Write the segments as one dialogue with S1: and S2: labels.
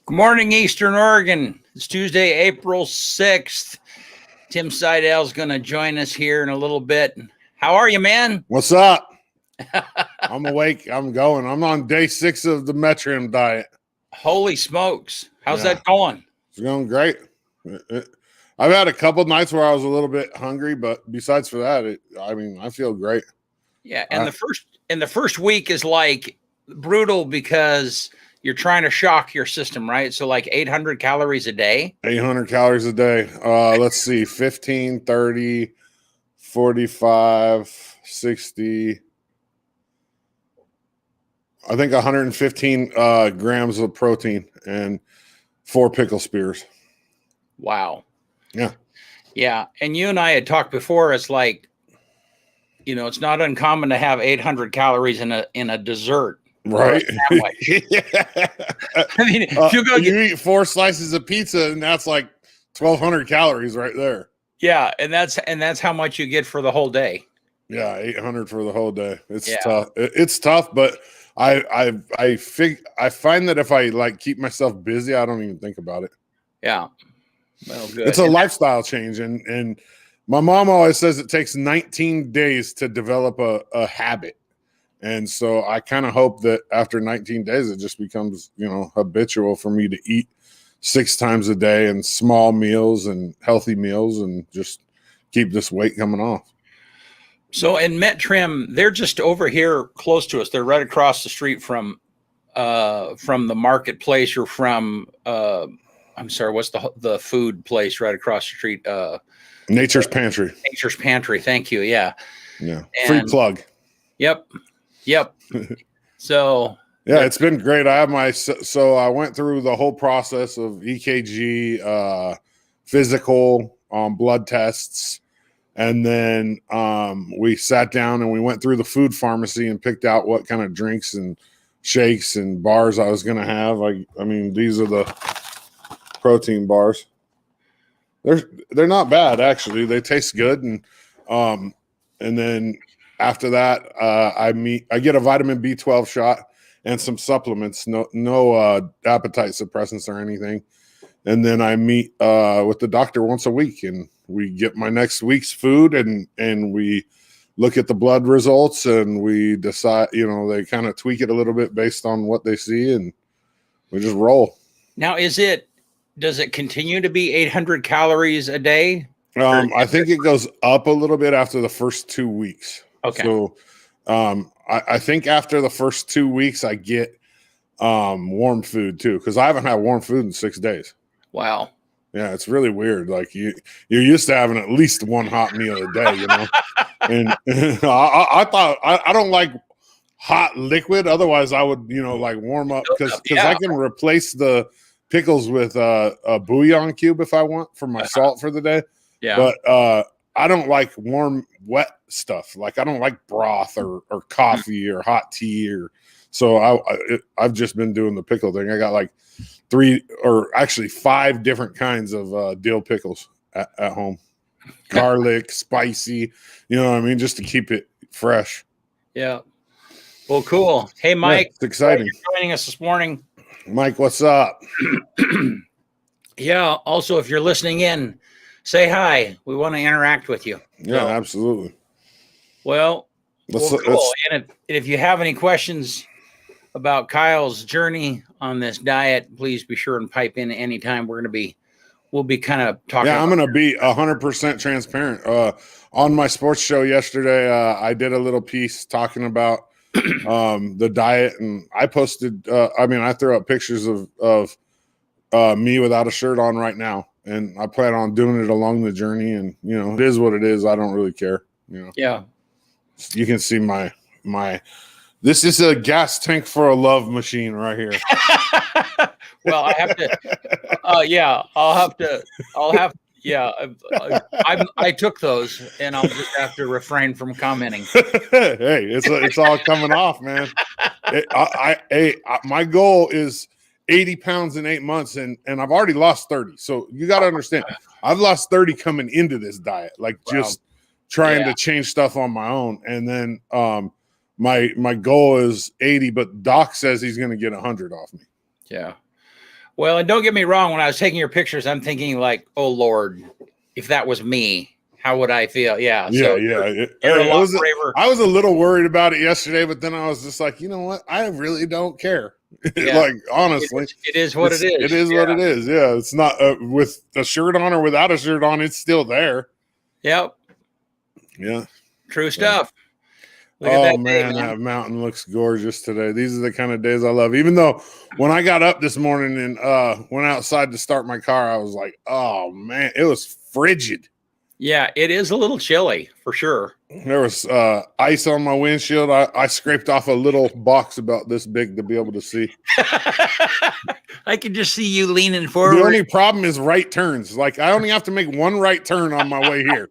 S1: Good morning, Eastern Oregon. It's Tuesday, April 6th. Tim Seydel is going to join us here in a little bit. How are you, man?
S2: What's up? I'm awake. I'm going. I'm on day 6 of the Metrim diet.
S1: Holy smokes. How's that going?
S2: It's going great. I've had a couple of nights where I was a little bit hungry, but besides for that, I feel great.
S1: Yeah, and the first week is like brutal because you're trying to shock your system, right? So like 800 calories a day.
S2: 800 calories a day. Let's see, 15, 30, 45, 60. I think 115 grams of protein and 4 pickle spears.
S1: Wow.
S2: Yeah.
S1: Yeah. And you and I had talked before. It's like, it's not uncommon to have 800 calories in a dessert.
S2: Right.
S1: Yeah. I mean, if
S2: you eat 4 slices of pizza and that's like 1,200 calories right there.
S1: Yeah. And that's how much you get for the whole day.
S2: Yeah. 800 for the whole day. It's tough. It's tough, but I find that if I like keep myself busy, I don't even think about it.
S1: Yeah. Well, good.
S2: It's a lifestyle change. And my mom always says it takes 19 days to develop a habit. And so I kind of hope that after 19 days, it just becomes, habitual for me to eat 6 times a day and small meals and healthy meals and just keep this weight coming off.
S1: So in Metrim, they're just over here close to us. They're right across the street from the marketplace or from, I'm sorry, what's the food place right across the street?
S2: Nature's Pantry.
S1: Nature's Pantry. Thank you. Yeah.
S2: Yeah. Free plug.
S1: Yep. So
S2: yeah, it's been great. I went through the whole process of EKG, physical, blood tests, and then we sat down and we went through the food pharmacy and picked out what kind of drinks and shakes and bars I was going to have. I mean, these are the protein bars. They're not bad actually. They taste good, and then after that, I get a vitamin B12 shot and some supplements. No appetite suppressants or anything. And then I meet with the doctor once a week, and we get my next week's food, and we look at the blood results, and we decide. They kind of tweak it a little bit based on what they see, and we just roll.
S1: Now, does it continue to be 800 calories a day?
S2: I think it goes up a little bit after the first 2 weeks.
S1: Okay.
S2: So I think after the first 2 weeks, I get warm food too, because I haven't had warm food in 6 days.
S1: Wow.
S2: Yeah, it's really weird. Like you're used to having at least one hot meal a day, And I thought I don't like hot liquid. Otherwise, I would like warm up because I can replace the pickles with a bouillon cube if I want for my salt for the day.
S1: Yeah.
S2: But I don't like warm, wet stuff. Like I don't like broth or coffee or hot tea so I've just been doing the pickle thing. I got like 3 or actually 5 different kinds of dill pickles at home. Garlic, spicy, you know what I mean? Just to keep it fresh.
S1: Yeah. Well, cool. Hey, Mike.
S2: It's exciting.
S1: You're joining us this morning.
S2: Mike, what's up?
S1: Yeah. Also, if you're listening in, say hi. We want to interact with you.
S2: Yeah, absolutely.
S1: Well, cool. And if you have any questions about Kyle's journey on this diet, please be sure and pipe in anytime. We'll be kind of talking.
S2: Yeah, I'm going to be 100% transparent. On my sports show yesterday, I did a little piece talking about the diet, and I posted. I threw up pictures of me without a shirt on right now, and I plan on doing it along the journey. And it is what it is. I don't really care.
S1: Yeah.
S2: You can see my. This is a gas tank for a love machine right here.
S1: Well, I have to. Yeah, I took those, and I'll just have to refrain from commenting.
S2: Hey, it's all coming off, man. My goal is 80 pounds in 8 months, and I've already lost 30. So you got to understand, I've lost 30 coming into this diet, like just trying to change stuff on my own, and then my goal is 80, but Doc says he's going to get 100 off me.
S1: Yeah. Well, and don't get me wrong. When I was taking your pictures, I'm thinking like, oh Lord, if that was me, how would I feel? Yeah.
S2: Yeah,
S1: So
S2: yeah.
S1: you're a
S2: It
S1: lot
S2: was.
S1: braver.
S2: I was a little worried about it yesterday, but then I was just like, you know what? I really don't care.
S1: Yeah.
S2: Like honestly,
S1: It is what it is.
S2: It is what it is. Yeah, it's not with a shirt on or without a shirt on. It's still there.
S1: Yep.
S2: Yeah.
S1: True stuff. Look at
S2: Oh
S1: that day,
S2: man,
S1: man.
S2: that mountain looks gorgeous today. These are the kind of days I love. Even though when I got up this morning and went outside to start my car, I was like, oh man, it was frigid.
S1: Yeah, it is a little chilly for sure.
S2: There was ice on my windshield. I scraped off a little box about this big to be able to see.
S1: I can just see you leaning forward.
S2: The only problem is right turns. Like I only have to make one right turn on my way here.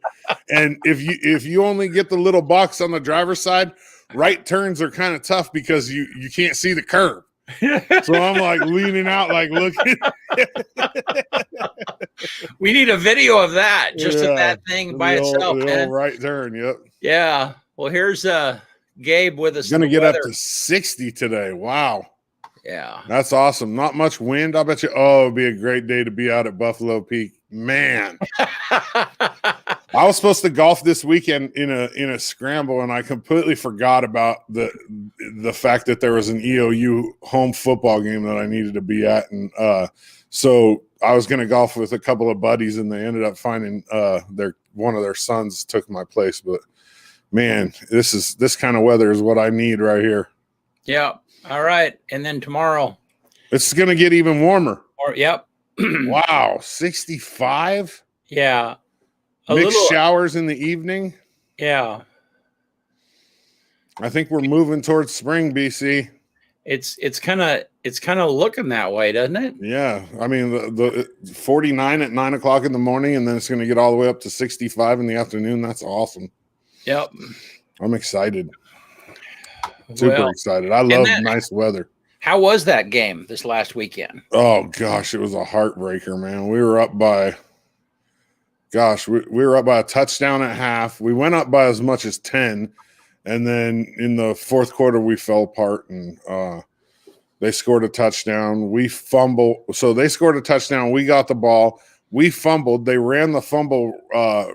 S2: And if you only get the little box on the driver's side, right turns are kind of tough because you can't see the curb. So I'm like leaning out, like looking.
S1: We need a video of that, just of that thing by itself.
S2: The old right turn, yep.
S1: Yeah. Well, here's Gabe with us.
S2: Gonna get up to 60 today. Wow.
S1: Yeah.
S2: That's awesome. Not much wind. I bet you. Oh, it'd be a great day to be out at Buffalo Peak. Man. I was supposed to golf this weekend in a scramble, and I completely forgot about the fact that there was an EOU home football game that I needed to be at, and so I was going to golf with a couple of buddies, and they ended up finding one of their sons took my place. But man, this kind of weather is what I need right here.
S1: Yeah. All right, and then tomorrow
S2: it's going to get even warmer.
S1: Yep.
S2: Wow, 65.
S1: Yeah.
S2: Mixed showers in the evening.
S1: Yeah.
S2: I think we're moving towards spring, BC.
S1: It's kind of looking that way, doesn't it?
S2: Yeah. I mean, the 49 at 9 o'clock in the morning, and then it's going to get all the way up to 65 in the afternoon. That's awesome.
S1: Yep.
S2: I'm excited. Super excited. I love nice weather.
S1: How was that game this last weekend?
S2: Oh gosh, it was a heartbreaker, man. We were up by we were up by a touchdown at half. We went up by as much as 10, and then in the fourth quarter we fell apart, and they scored a touchdown. We fumbled. So they scored a touchdown. We got the ball. We fumbled. They ran the fumble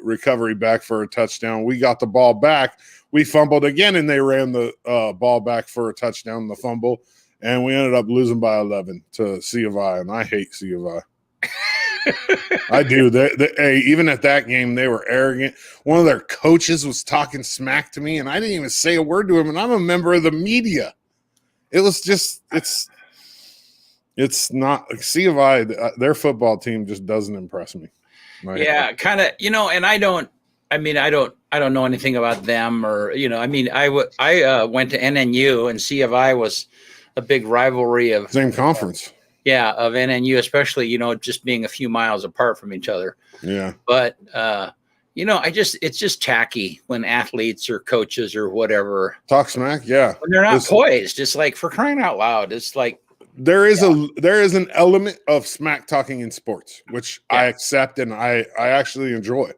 S2: recovery back for a touchdown. We got the ball back. We fumbled again, and they ran the ball back for a touchdown, the fumble, and we ended up losing by 11 to C of I, and I hate C of I. I do. Hey, even at that game, they were arrogant. One of their coaches was talking smack to me, and I didn't even say a word to him, and I'm a member of the media. It was just it's not C of I. Their football team just doesn't impress me.
S1: Yeah, kind of. And I don't know anything about them, or I went to NNU, and C of I was a big rivalry of
S2: same conference.
S1: Yeah, of NNU, especially, just being a few miles apart from each other.
S2: Yeah.
S1: But, it's just tacky when athletes or coaches or whatever
S2: talk smack. Yeah.
S1: When they're not poised. It's like, for crying out loud. It's like
S2: there is an element of smack talking in sports, which I accept and I actually enjoy.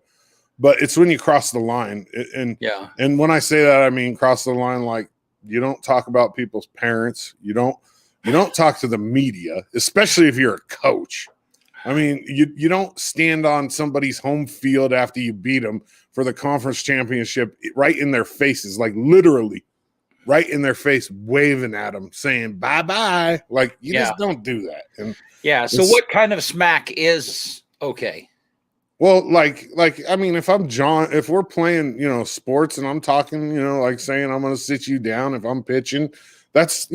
S2: But it's when you cross the line. And when I say that, I mean cross the line like you don't talk about people's parents. You don't talk to the media, especially if you're a coach. I mean, you don't stand on somebody's home field after you beat them for the conference championship right in their faces, like literally right in their face, waving at them, saying bye-bye. Like, you just don't do that. And
S1: so what kind of smack is okay?
S2: Well, like, I mean, if we're playing, sports and I'm talking, like saying I'm going to sit you down if I'm pitching, that's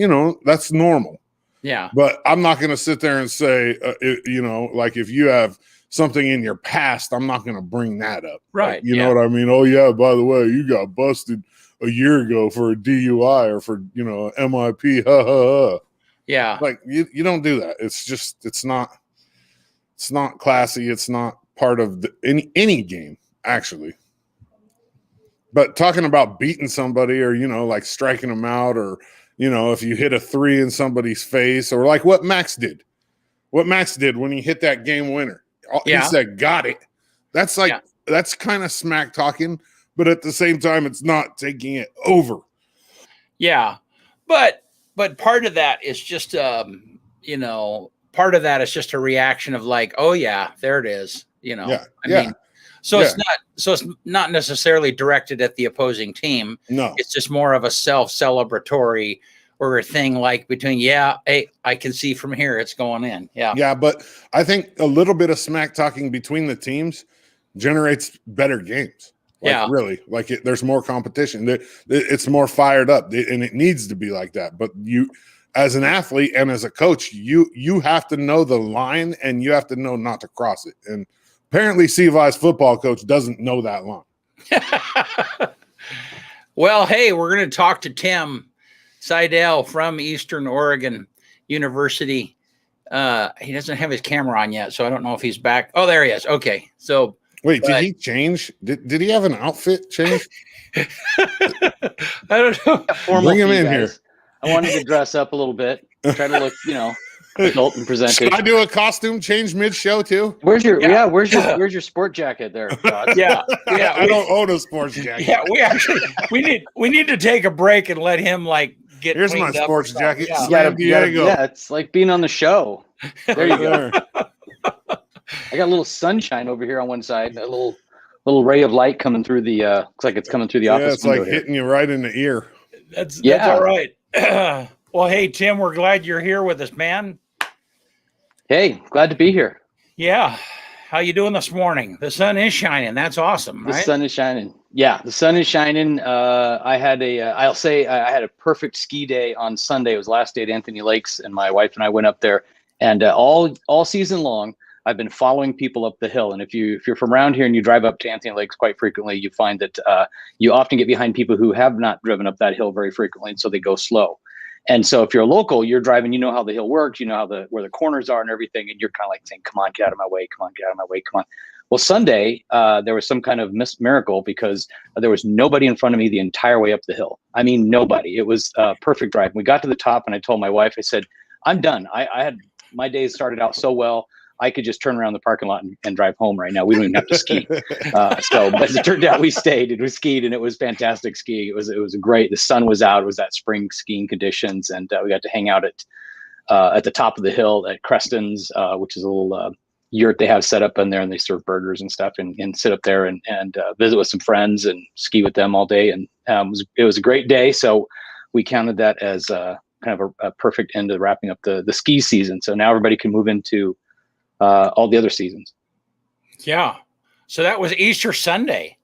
S2: normal.
S1: Yeah.
S2: But I'm not going to sit there and say, like if you have something in your past, I'm not going to bring that up.
S1: Right.
S2: Like, you know what I mean? Oh, yeah, by the way, you got busted a year ago for a DUI or for, MIP. Ha, ha, ha.
S1: Yeah.
S2: Like you don't do that. It's not classy. It's not part of any game, actually. But talking about beating somebody or, like striking them out or, if you hit a 3 in somebody's face or like what Max did when he hit that game winner. He said, got it. That's like, that's kind of smack talking, but at the same time, it's not taking it over.
S1: Yeah. But part of that is just, part of that is just a reaction of like, oh yeah, there it is.
S2: Yeah.
S1: I mean, so it's not necessarily directed at the opposing team.
S2: No,
S1: It's just more of a self-celebratory or a thing like between, hey, I can see from here it's going in. Yeah.
S2: Yeah, but I think a little bit of smack talking between the teams generates better games. Like, really, like there's more competition. It's more fired up, and it needs to be like that. But you, as an athlete and as a coach, you have to know the line, and you have to know not to cross it. And apparently, CVI's football coach doesn't know that line.
S1: Well, hey, we're going to talk to Tim Seydel from Eastern Oregon University. He doesn't have his camera on yet, so I don't know if he's back. Oh, there he is. Okay, so
S2: wait, did he change? Did he have an outfit change?
S1: I don't know.
S2: Bring him in here.
S3: I wanted to dress up a little bit, try to look, adult and presented.
S2: Should I do a costume change mid-show too?
S3: Where's your sport jacket there, Todd?
S1: Yeah.
S2: I don't own a sports jacket.
S1: Yeah, we need to take a break and let him get.
S2: Here's my sports jacket.
S3: Yeah, it's like being on the show. There you go. I got a little sunshine over here on one side, a little ray of light coming through the. Looks like it's coming through the office.
S2: Yeah, it's like hitting you right in the ear.
S1: That's all right. Well, hey Tim, we're glad you're here with us, man.
S3: Hey, glad to be here.
S1: Yeah. How you doing this morning? The sun is shining. That's awesome, right?
S3: The sun is shining. Yeah, the sun is shining. I had a perfect ski day on Sunday. It was last day at Anthony Lakes, and my wife and I went up there. And all season long, I've been following people up the hill. And if you're from around here and you drive up to Anthony Lakes quite frequently, you find that you often get behind people who have not driven up that hill very frequently, and so they go slow. And so if you're a local, you're driving, you know how the hill works, you know where the corners are and everything, and you're kind of like saying, come on, get out of my way, come on, get out of my way, come on. Well, Sunday, there was some kind of miracle because there was nobody in front of me the entire way up the hill. I mean, nobody. It was a perfect drive. We got to the top, and I told my wife, I said, I'm done. I had my days started out so well. I could just turn around the parking lot and drive home right now. We don't even have to ski. But as it turned out, we stayed and we skied, and it was fantastic skiing. It was great. The sun was out. It was that spring skiing conditions, and we got to hang out at the top of the hill at Creston's, which is a little yurt they have set up in there, and they serve burgers and stuff, and sit up there and visit with some friends and ski with them all day. And it was a great day. So we counted that as kind of a perfect end to wrapping up the ski season. So now everybody can move into all the other seasons.
S1: Yeah. So that was Easter Sunday.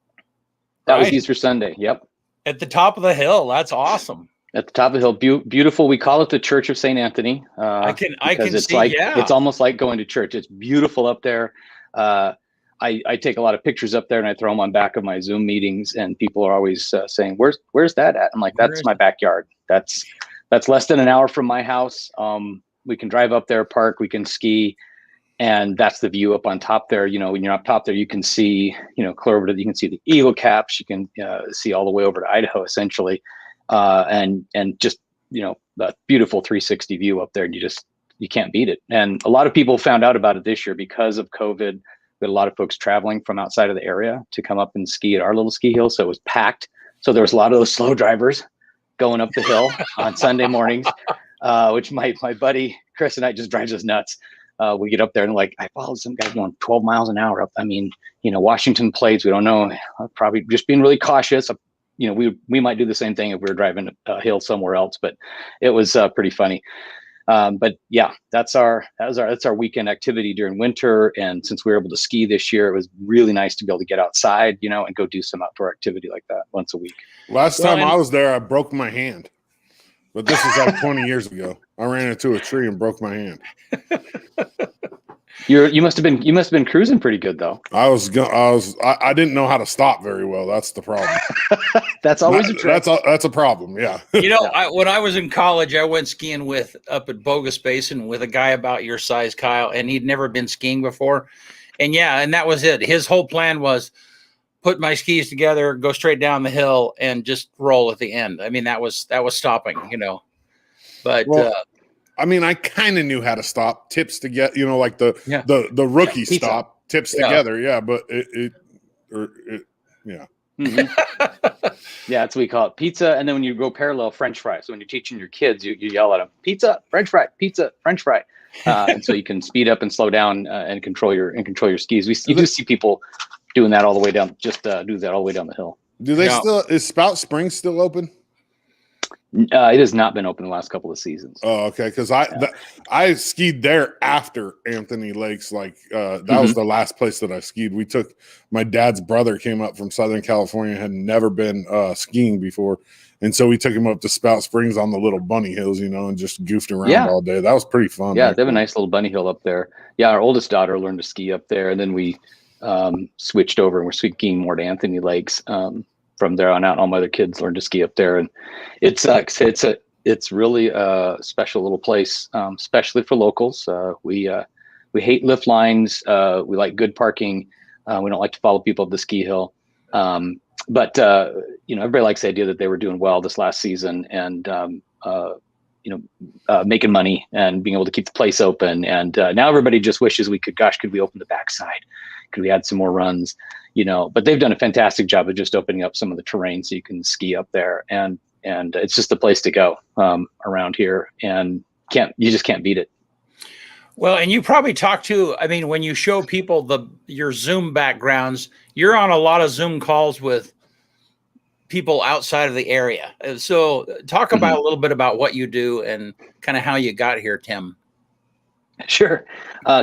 S3: That was Easter Sunday. Yep.
S1: At the top of the hill. That's awesome. At
S3: the top of the hill. Beautiful. We call it the Church of St. Anthony.
S1: I can
S3: it's
S1: see,
S3: it's almost like going to church. It's beautiful up there. I take a lot of pictures up there, and I throw them on back of my Zoom meetings, and people are always saying, where's that at? I'm like, that's my backyard. That's less than an hour from my house. We can drive up there, park, we can ski. And that's the view up on top there. When you're up top there, you can see, clear over you can see the eagle caps. You can see all the way over to Idaho, essentially, and just the beautiful 360 view up there. And you can't beat it. And a lot of people found out about it this year because of COVID. We had a lot of folks traveling from outside of the area to come up and ski at our little ski hill, so it was packed. So there was a lot of those slow drivers going up the hill on Sunday mornings, which my buddy Chris and I just drives us nuts. We get up there and I followed some guy going 12 miles an hour up. I mean, Washington plates, we don't know, probably just being really cautious. We might do the same thing if we were driving a hill somewhere else, but it was pretty funny. But yeah, that's our weekend activity during winter. And since we were able to ski this year, it was really nice to be able to get outside, and go do some outdoor activity like that once a week.
S2: Last time I was there, I broke my hand. But this is like 20 years ago. I ran into a tree and broke my hand.
S3: You must have been cruising pretty good though.
S2: I didn't know how to stop very well. That's the problem.
S3: That's always a trick.
S2: That's a problem. Yeah.
S1: When I was in college, I went skiing up at Bogus Basin with a guy about your size, Kyle, and he'd never been skiing before. And that was it. His whole plan was put my skis together, go straight down the hill, and just roll at the end. I mean, that was stopping, But
S2: I kind of knew how to stop tips to get, like the rookie stop tips together. Yeah, but it yeah.
S3: Mm-hmm. Yeah, that's what we call it, pizza. And then when you go parallel, French fry. So when you're teaching your kids, you yell at them, pizza, French fry, pizza, French fry. and so you can speed up and slow down and control your skis. You do see people doing that all the way down. Just do that all the way down the hill.
S2: Do they still? Is Spout Springs still open?
S3: It has not been open the last couple of seasons.
S2: Oh, okay. Because I skied there after Anthony Lakes. Like that was the last place that I skied. We took my dad's brother came up from Southern California, had never been skiing before, and so we took him up to Spout Springs on the little bunny hills, and just goofed around all day. That was pretty fun.
S3: Yeah, they have a nice little bunny hill up there. Yeah, our oldest daughter learned to ski up there, and then we switched over and we're skiing more to Anthony Lakes. From there on out, all my other kids learned to ski up there, and it's really a special little place, especially for locals. We hate lift lines. We like good parking. We don't like to follow people up the ski hill. But everybody likes the idea that they were doing well this last season and making money and being able to keep the place open. And now everybody just wishes could we open the backside? Could we add some more runs? But they've done a fantastic job of just opening up some of the terrain so you can ski up there, and it's just the place to go around here, and you just can't beat it.
S1: Well, and you probably talk to, when you show people your Zoom backgrounds, you're on a lot of Zoom calls with people outside of the area. So talk about a little bit about what you do and kind of how you got here, Tim.
S3: Sure.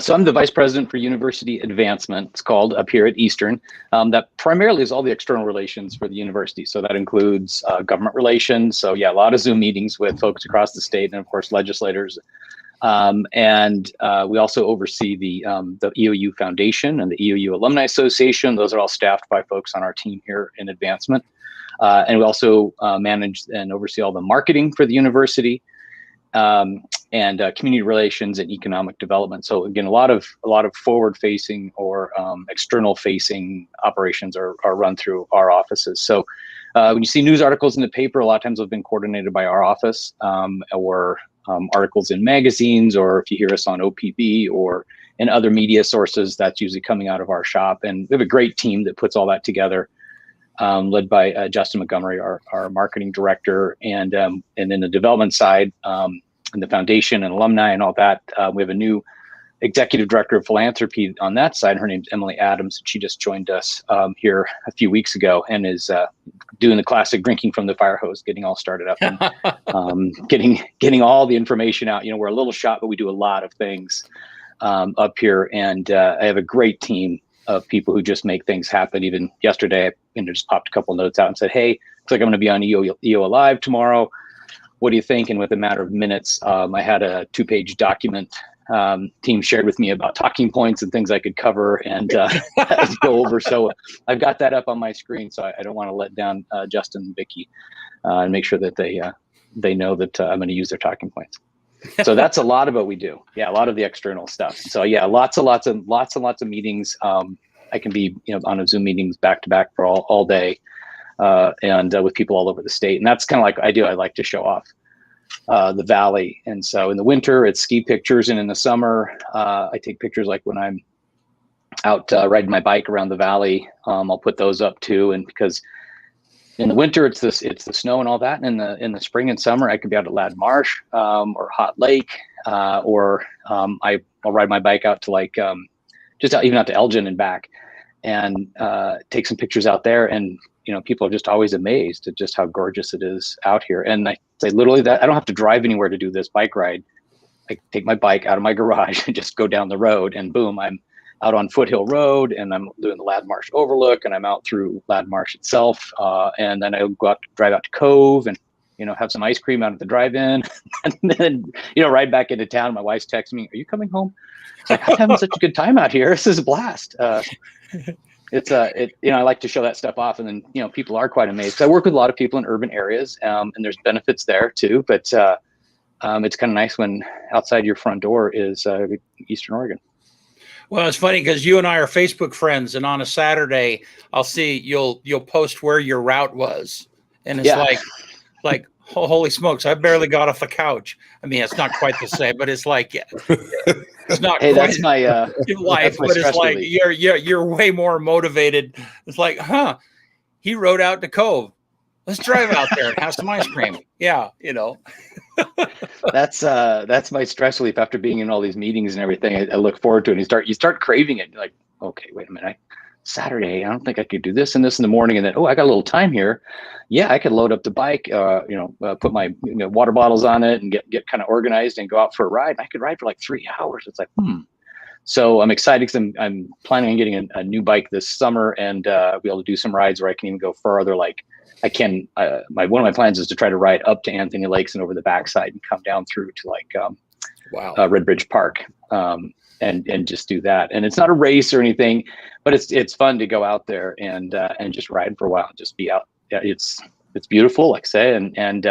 S3: So I'm the vice president for university advancement. It's called up here at Eastern. That primarily is all the external relations for the university. So that includes government relations. So yeah, a lot of Zoom meetings with folks across the state and of course legislators. And we also oversee the EOU Foundation and the EOU Alumni Association. Those are all staffed by folks on our team here in advancement. And we also manage and oversee all the marketing for the university. And community relations and economic development. So again, a lot of forward-facing or external-facing operations are run through our offices. So when you see news articles in the paper, a lot of times have been coordinated by our office, or articles in magazines, or if you hear us on OPB or in other media sources, that's usually coming out of our shop. And we have a great team that puts all that together, led by Justin Montgomery, our marketing director, and then the development side. And the foundation and alumni and all that. We have a new executive director of philanthropy on that side. Her name's Emily Adams. She just joined us here a few weeks ago and is doing the classic drinking from the fire hose, getting all started up and getting all the information out. We're a little shop, but we do a lot of things up here. And I have a great team of people who just make things happen. Even yesterday, I just popped a couple notes out and said, hey, looks like I'm going to be on EOAlive tomorrow. What do you think? And with a matter of minutes, I had a 2-page document team shared with me about talking points and things I could cover and go over. So I've got that up on my screen. So I don't want to let down Justin and Vicky and make sure that they know that I'm going to use their talking points. So that's a lot of what we do. Yeah, a lot of the external stuff. So yeah, lots and lots of meetings. I can be on a Zoom meetings back to back for all day. And with people all over the state. And that's kind of like I like to show off the valley. And so in the winter, it's ski pictures. And in the summer, I take pictures like when I'm out riding my bike around the valley. I'll put those up too. And because in the winter, it's the snow and all that. And in the spring and summer, I could be out at Ladd Marsh or Hot Lake, or I'll ride my bike out to even out to Elgin and back and take some pictures out there. And people are just always amazed at just how gorgeous it is out here. And I say literally that I don't have to drive anywhere to do this bike ride. I take my bike out of my garage and just go down the road and boom, I'm out on Foothill Road and I'm doing the Ladd Marsh overlook and I'm out through Ladd Marsh itself. And then I go drive out to Cove and, have some ice cream out at the drive-in and then, ride back into town. My wife's texting me, are you coming home? It's like, I'm having such a good time out here. This is a blast. I like to show that stuff off, and then people are quite amazed. I work with a lot of people in urban areas, and there's benefits there too. But it's kind of nice when outside your front door is Eastern Oregon.
S1: Well, it's funny because you and I are Facebook friends, and on a Saturday, I'll see you'll post where your route was, and it's like oh, holy smokes, I barely got off the couch. It's not quite the same, but it's like it's not.
S3: Hey,
S1: quite
S3: that's my
S1: life, but it's like you're way more motivated. It's like, he rode out to Cove. Let's drive out there and have some ice cream. Yeah, you know.
S3: That's my stress relief after being in all these meetings and everything. I look forward to it. And you start craving it. You're like, okay, wait a minute. Saturday, I don't think I could do this and this in the morning. And then, oh, I got a little time here. Yeah, I could load up the bike, put my water bottles on it and get kind of organized and go out for a ride. And I could ride for like 3 hours. It's like, So I'm excited because I'm planning on getting a new bike this summer and be able to do some rides where I can even go further. Like I can, one of my plans is to try to ride up to Anthony Lakes and over the backside and come down through to like Red Bridge Park and just do that. And it's not a race or anything, but it's fun to go out there and just ride for a while, just be out. Yeah, it's beautiful, like I say, and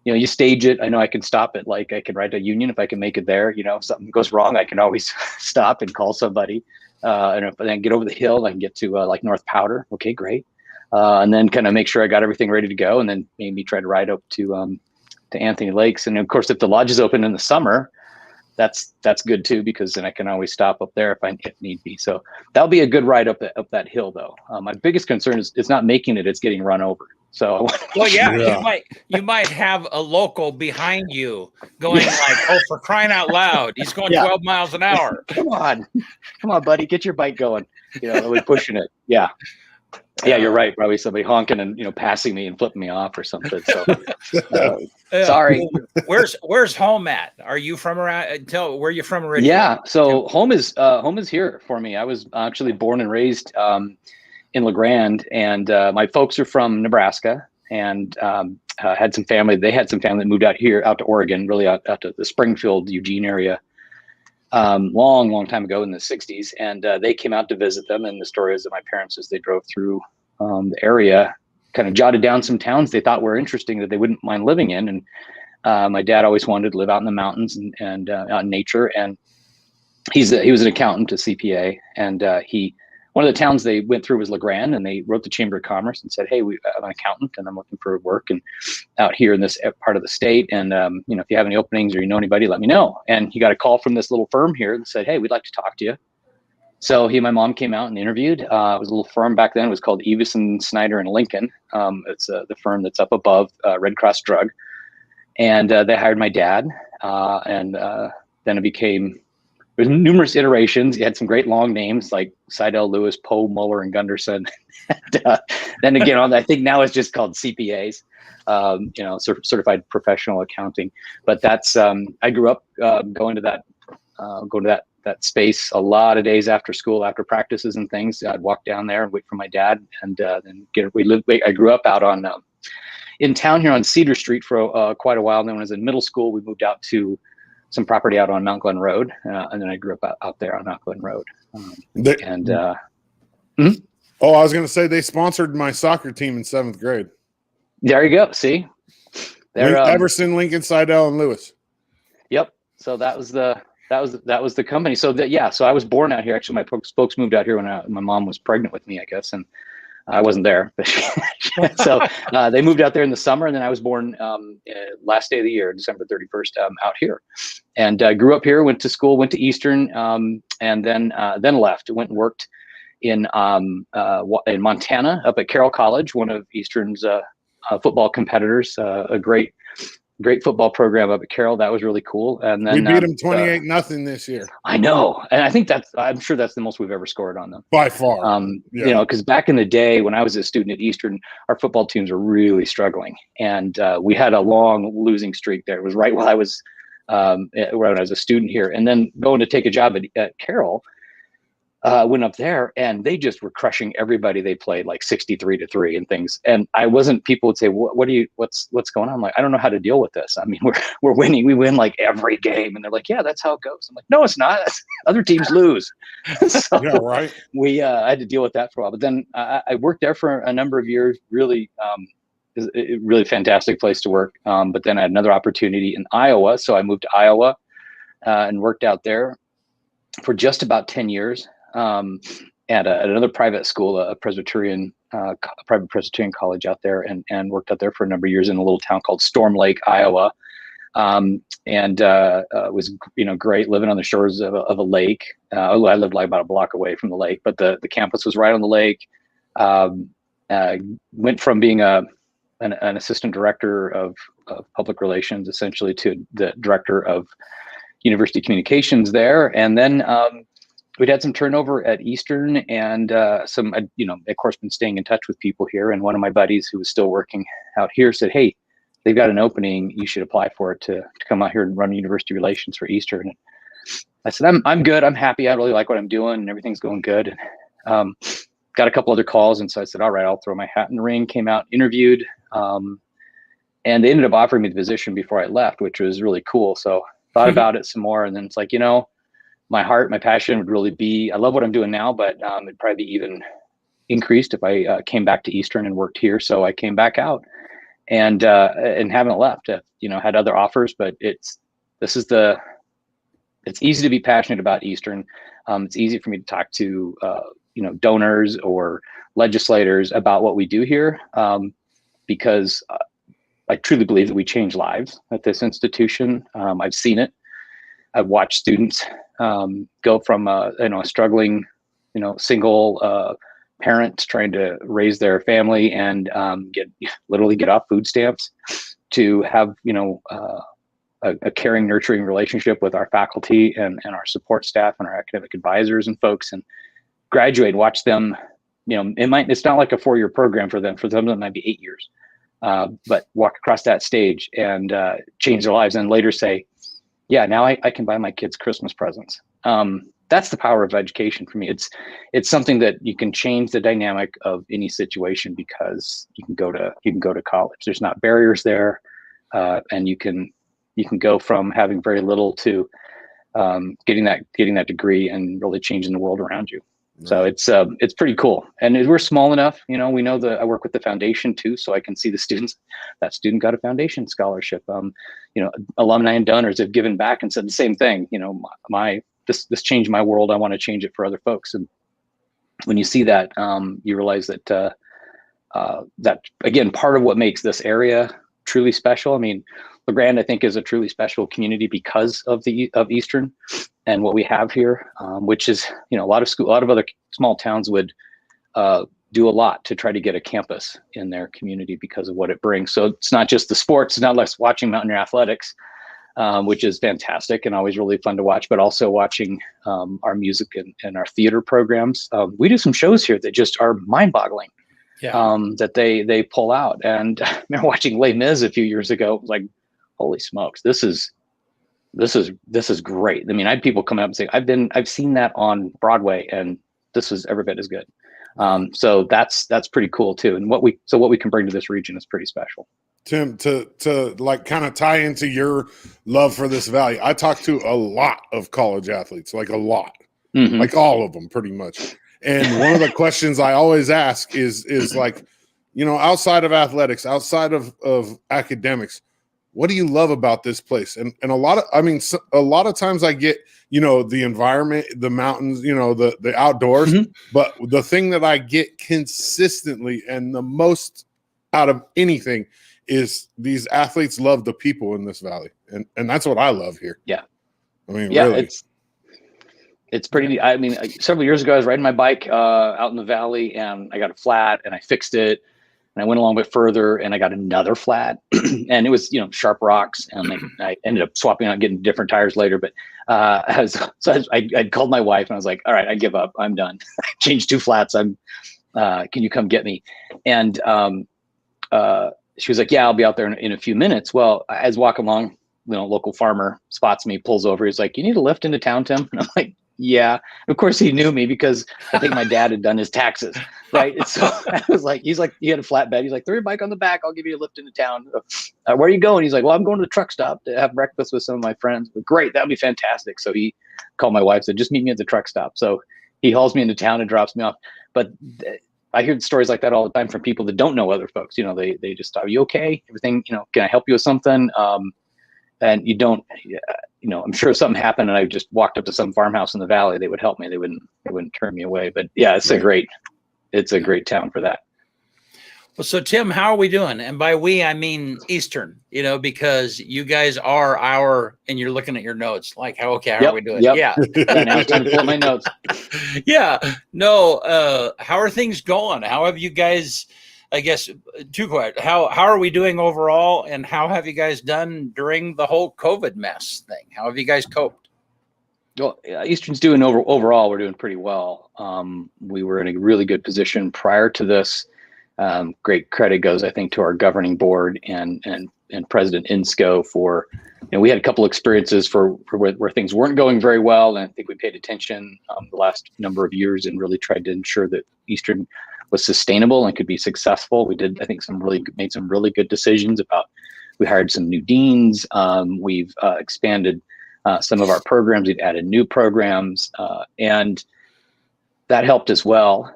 S3: you stage it. I know I can stop it. Like I can ride to Union if I can make it there. If something goes wrong, I can always stop and call somebody. And if I then get over the hill, I can get to like North Powder. Okay, great. And then kind of make sure I got everything ready to go, and then maybe try to ride up to Anthony Lakes. And of course, if the lodge is open in the summer, that's good too, because then I can always stop up there if need be. So that'll be a good ride up that hill, though. My biggest concern is it's not making it; it's getting run over. So,
S1: well, yeah. You might have a local behind you going like, "Oh, for crying out loud, he's going 12 miles an hour." Come on,
S3: buddy, get your bike going. We're pushing it. Yeah. Yeah, you're right. Probably somebody honking and passing me and flipping me off or something. So sorry.
S1: Where's home at? Are you from around? Where you from originally?
S3: Yeah, so home is here for me. I was actually born and raised in LeGrand, and my folks are from Nebraska, and had some family. They had some family that moved out to Oregon, really out to the Springfield, Eugene area. Long time ago in the 60s, and they came out to visit them. And the story is that my parents, as they drove through the area, kind of jotted down some towns they thought were interesting that they wouldn't mind living in. And my dad always wanted to live out in the mountains and out in nature. And he was an accountant, a CPA, and one of the towns they went through was LeGrand, and they wrote the Chamber of Commerce and said, "Hey, I'm an accountant and I'm looking for work and out here in this part of the state. And if you have any openings or you know anybody, let me know." And he got a call from this little firm here that said, "Hey, we'd like to talk to you." So he and my mom came out and interviewed. It was a little firm back then. It was called Evison, Snyder and Lincoln. It's the firm that's up above Red Cross Drug. And they hired my dad, and then it became. There's numerous iterations. He had some great long names like Seydel, Lewis, Poe, Muller, and Gunderson. And, then again, I think now it's just called CPAs, certified professional accounting. But that's I grew up going to that space a lot of days after school, after practices and things. I'd walk down there and wait for my dad, and then I grew up out on in town here on Cedar Street for quite a while. And then when I was in middle school, we moved out to some property out on Mount Glen Road, and then I grew up out there on Mount Glen Road.
S2: I was going to say they sponsored my soccer team in 7th grade.
S3: There you go. See,
S2: Everson, Lincoln, Seydel, and Lewis.
S3: Yep. So that was the company. So so I was born out here. Actually, my folks moved out here when my mom was pregnant with me, I guess, and I wasn't there. So they moved out there in the summer, and then I was born last day of the year, December 31st, out here, and grew up here. Went to school, went to Eastern, and then left. Went and worked in Montana, up at Carroll College, one of Eastern's football competitors. A great football program up at Carroll. That was really cool. And then
S2: we beat them 28-0 this year.
S3: I know, and I think I'm sure that's the most we've ever scored on them
S2: by far.
S3: Because back in the day when I was a student at Eastern, our football teams were really struggling, and we had a long losing streak there. It was right while I was when I was a student here, and then going to take a job at Carroll. Went up there and they just were crushing everybody they played, like 63-3 and things. And people would say, what's going on? I'm like, I don't know how to deal with this. I mean, we're winning. We win like every game. And they're like, yeah, that's how it goes. I'm like, no, it's not. Other teams lose. So
S2: yeah, right.
S3: I had to deal with that for a while, but then I worked there for a number of years, really fantastic place to work. But then I had another opportunity in Iowa. So I moved to Iowa and worked out there for just about 10 years. At another private school, a private Presbyterian college out there, and worked out there for a number of years in a little town called Storm Lake, Iowa. Was great living on the shores of a lake. I lived like about a block away from the lake, but the campus was right on the lake. Went from being an assistant director of public relations, essentially, to the director of university communications there. And then we'd had some turnover at Eastern, and some, of course, been staying in touch with people here. And one of my buddies who was still working out here said, "Hey, they've got an opening. You should apply for it to come out here and run university relations for Eastern." And I said, I'm good. I'm happy. I really like what I'm doing, and everything's going good. And got a couple other calls, and so I said, all right, I'll throw my hat in the ring. Came out, interviewed, and they ended up offering me the position before I left, which was really cool. So thought about it some more, and then it's like, my heart, my passion would really be, I love what I'm doing now, but it'd probably be even increased if I came back to Eastern and worked here. So I came back out and haven't left. Had other offers, but it's easy to be passionate about Eastern. It's easy for me to talk to donors or legislators about what we do here, because I truly believe that we change lives at this institution. I've seen it. I've watched students go from a struggling, single parent trying to raise their family and literally get off food stamps, to have a caring, nurturing relationship with our faculty and our support staff and our academic advisors and folks, and graduate and watch them. It's not like a 4-year program for them. For them, it might be 8 years, but walk across that stage and change their lives, and later say, yeah, now I can buy my kids Christmas presents. That's the power of education for me. It's something that you can change the dynamic of any situation, because you can go to college. There's not barriers there, and you can go from having very little to getting that degree and really changing the world around you. So it's pretty cool. And we're small enough, we know I work with the foundation too, so I can see the students. That student got a foundation scholarship. Alumni and donors have given back and said the same thing. This changed my world. I want to change it for other folks. And when you see that, you realize that that again, part of what makes this area truly special. I mean, LeGrand, I think, is a truly special community because of Eastern and what we have here, which is, a lot of other small towns would do a lot to try to get a campus in their community because of what it brings. So it's not just the sports, it's not less watching Mountaineer athletics, which is fantastic and always really fun to watch, but also watching our music and our theater programs. We do some shows here that just are mind-boggling. Yeah. That they pull out. And I remember watching Les Mis a few years ago, like, holy smokes, this is great. I mean, I had people come up and say, I've seen that on Broadway, and this is every bit as good. So that's pretty cool too. And what we can bring to this region is pretty special.
S2: Tim, to like kind of tie into your love for this valley, I talk to a lot of college athletes, like a lot, like all of them pretty much. And one of the questions I always ask is like, outside of athletics, outside of academics, what do you love about this place? And a lot of times I get, the environment, the mountains, the outdoors, but the thing that I get consistently and the most out of anything is these athletes love the people in this valley. And that's what I love here.
S3: Yeah.
S2: I mean, really.
S3: It's pretty. I mean, several years ago, I was riding my bike out in the valley, and I got a flat, and I fixed it, and I went a little bit further, and I got another flat, and it was sharp rocks, and I ended up swapping out, getting different tires later. But I called my wife, and I was like, "All right, I give up. I'm done. I changed 2 flats. Can you come get me?" And she was like, "Yeah, I'll be out there in a few minutes." Well, as walking along, local farmer spots me, pulls over. He's like, "You need a lift into town, Tim?" And I'm like, yeah. Of course he knew me because I think my dad had done his taxes, right? And so I was like, he had a flatbed. He's like, throw your bike on the back. I'll give you a lift into town. Where are you going? He's like, well, I'm going to the truck stop to have breakfast with some of my friends. But great. That'd be fantastic. So he called my wife, said, just meet me at the truck stop. So he hauls me into town and drops me off. But I hear stories like that all the time from people that don't know other folks. They just, are you okay? Everything, can I help you with something? And you don't, I'm sure if something happened and I just walked up to some farmhouse in the valley, they would help me. They wouldn't turn me away. But yeah, it's a great town for that.
S1: Well, so Tim, how are we doing? And by we, I mean Eastern, because you guys are and you're looking at your notes, like, how are we doing?
S3: Yep.
S1: Yeah.
S3: Now it's time to pull up my notes.
S1: Yeah. No. How are things going? How have you guys, I guess two questions. How are we doing overall, and how have you guys done during the whole COVID mess thing? How have you guys coped?
S3: Well, Eastern's doing overall, we're doing pretty well. We were in a really good position prior to this. Great credit goes, I think, to our governing board and President Insco for, we had a couple experiences for where things weren't going very well, and I think we paid attention the last number of years and really tried to ensure that Eastern was sustainable and could be successful. We did, I think, made some really good decisions about. We hired some new deans. We've expanded some of our programs. We've added new programs, and that helped as well.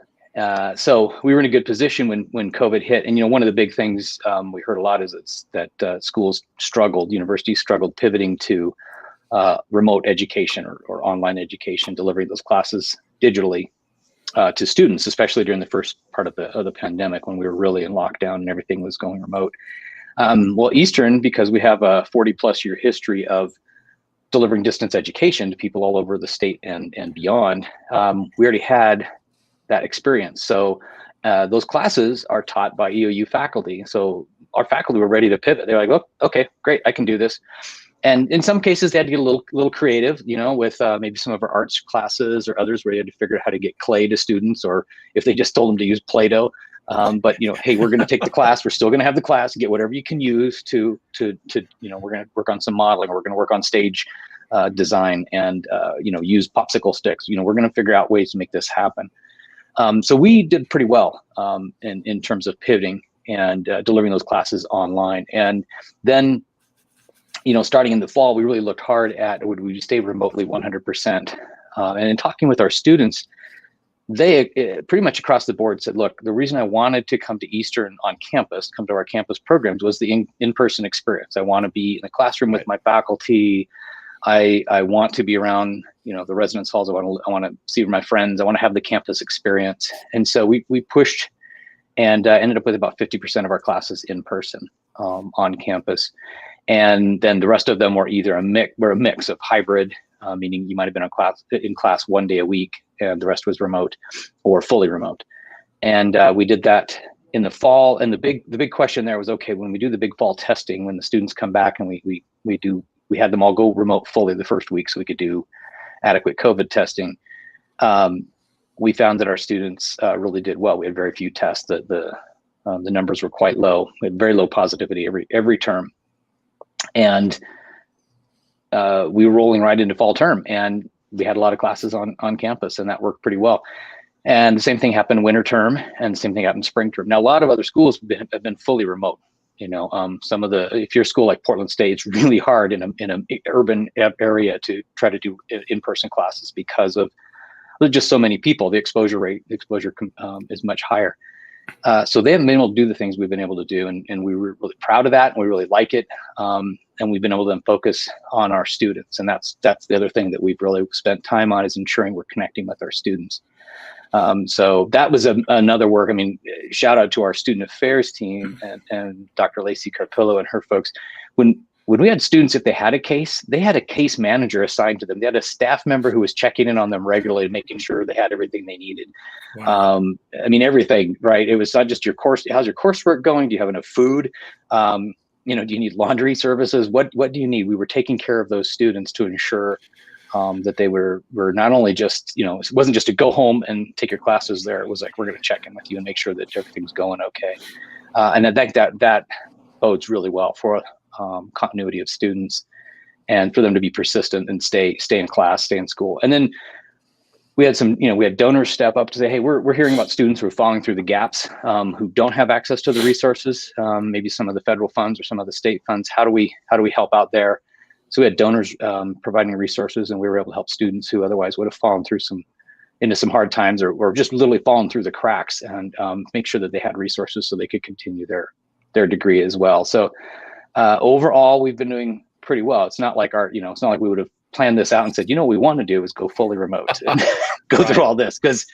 S3: So we were in a good position when COVID hit. And, one of the big things we heard a lot is that schools struggled, universities struggled pivoting to remote education or online education, delivering those classes digitally to students, especially during the first part of the pandemic when we were really in lockdown and everything was going remote. Well, Eastern, because we have a 40+ year history of delivering distance education to people all over the state and beyond, we already had that experience. So those classes are taught by EOU faculty. So our faculty were ready to pivot. They're like, oh, okay, great, I can do this. And in some cases, they had to get a little creative, with maybe some of our arts classes or others where they had to figure out how to get clay to students, or if they just told them to use Play-Doh. But hey, we're going to take the class. We're still going to have the class. Get whatever you can use to we're going to work on some modeling. Or we're going to work on stage design and use popsicle sticks. We're going to figure out ways to make this happen. So we did pretty well in terms of pivoting and delivering those classes online. And then, starting in the fall, we really looked hard at, would we stay remotely 100%? And in talking with our students, they pretty much across the board said, look, the reason I wanted to come to Eastern on campus, come to our campus programs, was the in-person experience. I want to be in the classroom with my faculty. I want to be around, the residence halls. I want to see my friends. I want to have the campus experience. And so we pushed and ended up with about 50% of our classes in person on campus. And then the rest of them were either a mix of hybrid, meaning you might have been in class 1 day a week and the rest was remote, or fully remote. And we did that in the fall. And the big question there was, okay, when we do the big fall testing, when the students come back and we had them all go remote fully the first week so we could do adequate COVID testing. We found that our students really did well. We had very few tests. The numbers were quite low. We had very low positivity every term. And we were rolling right into fall term, and we had a lot of classes on campus, and that worked pretty well. And the same thing happened winter term, and the same thing happened spring term. Now, a lot of other schools have been fully remote. If you're a school like Portland State, it's really hard in an urban area to try to do in-person classes because of there's just so many people. The exposure is much higher. So they haven't been able to do the things we've been able to do, and we were really proud of that, and we really like it. And we've been able to then focus on our students, and that's the other thing that we've really spent time on, is ensuring we're connecting with our students. So that was another work. I mean, shout out to our student affairs team and Dr. Lacey Carpillo and her folks. When we had students, if they had a case, they had a case manager assigned to them. They had a staff member who was checking in on them regularly, making sure they had everything they needed. Wow. I mean, everything, right? It was not just your course. How's your coursework going? Do you have enough food? Do you need laundry services? What do you need? We were taking care of those students to ensure that they were not only just, it wasn't just to go home and take your classes there. It was like, we're going to check in with you and make sure that everything's going okay. And I think that bodes really well for continuity of students and for them to be persistent and stay in class, stay in school. And then we had we had donors step up to say, hey, we're hearing about students who are falling through the gaps, who don't have access to the resources, maybe some of the federal funds or some of the state funds. How do we help out there? So we had donors providing resources, and we were able to help students who otherwise would have fallen through into some hard times or just literally fallen through the cracks, and make sure that they had resources so they could continue their degree as well. So overall, we've been doing pretty well. It's not like it's not like we would have planned this out and said, what we want to do is go fully remote and go through all this, because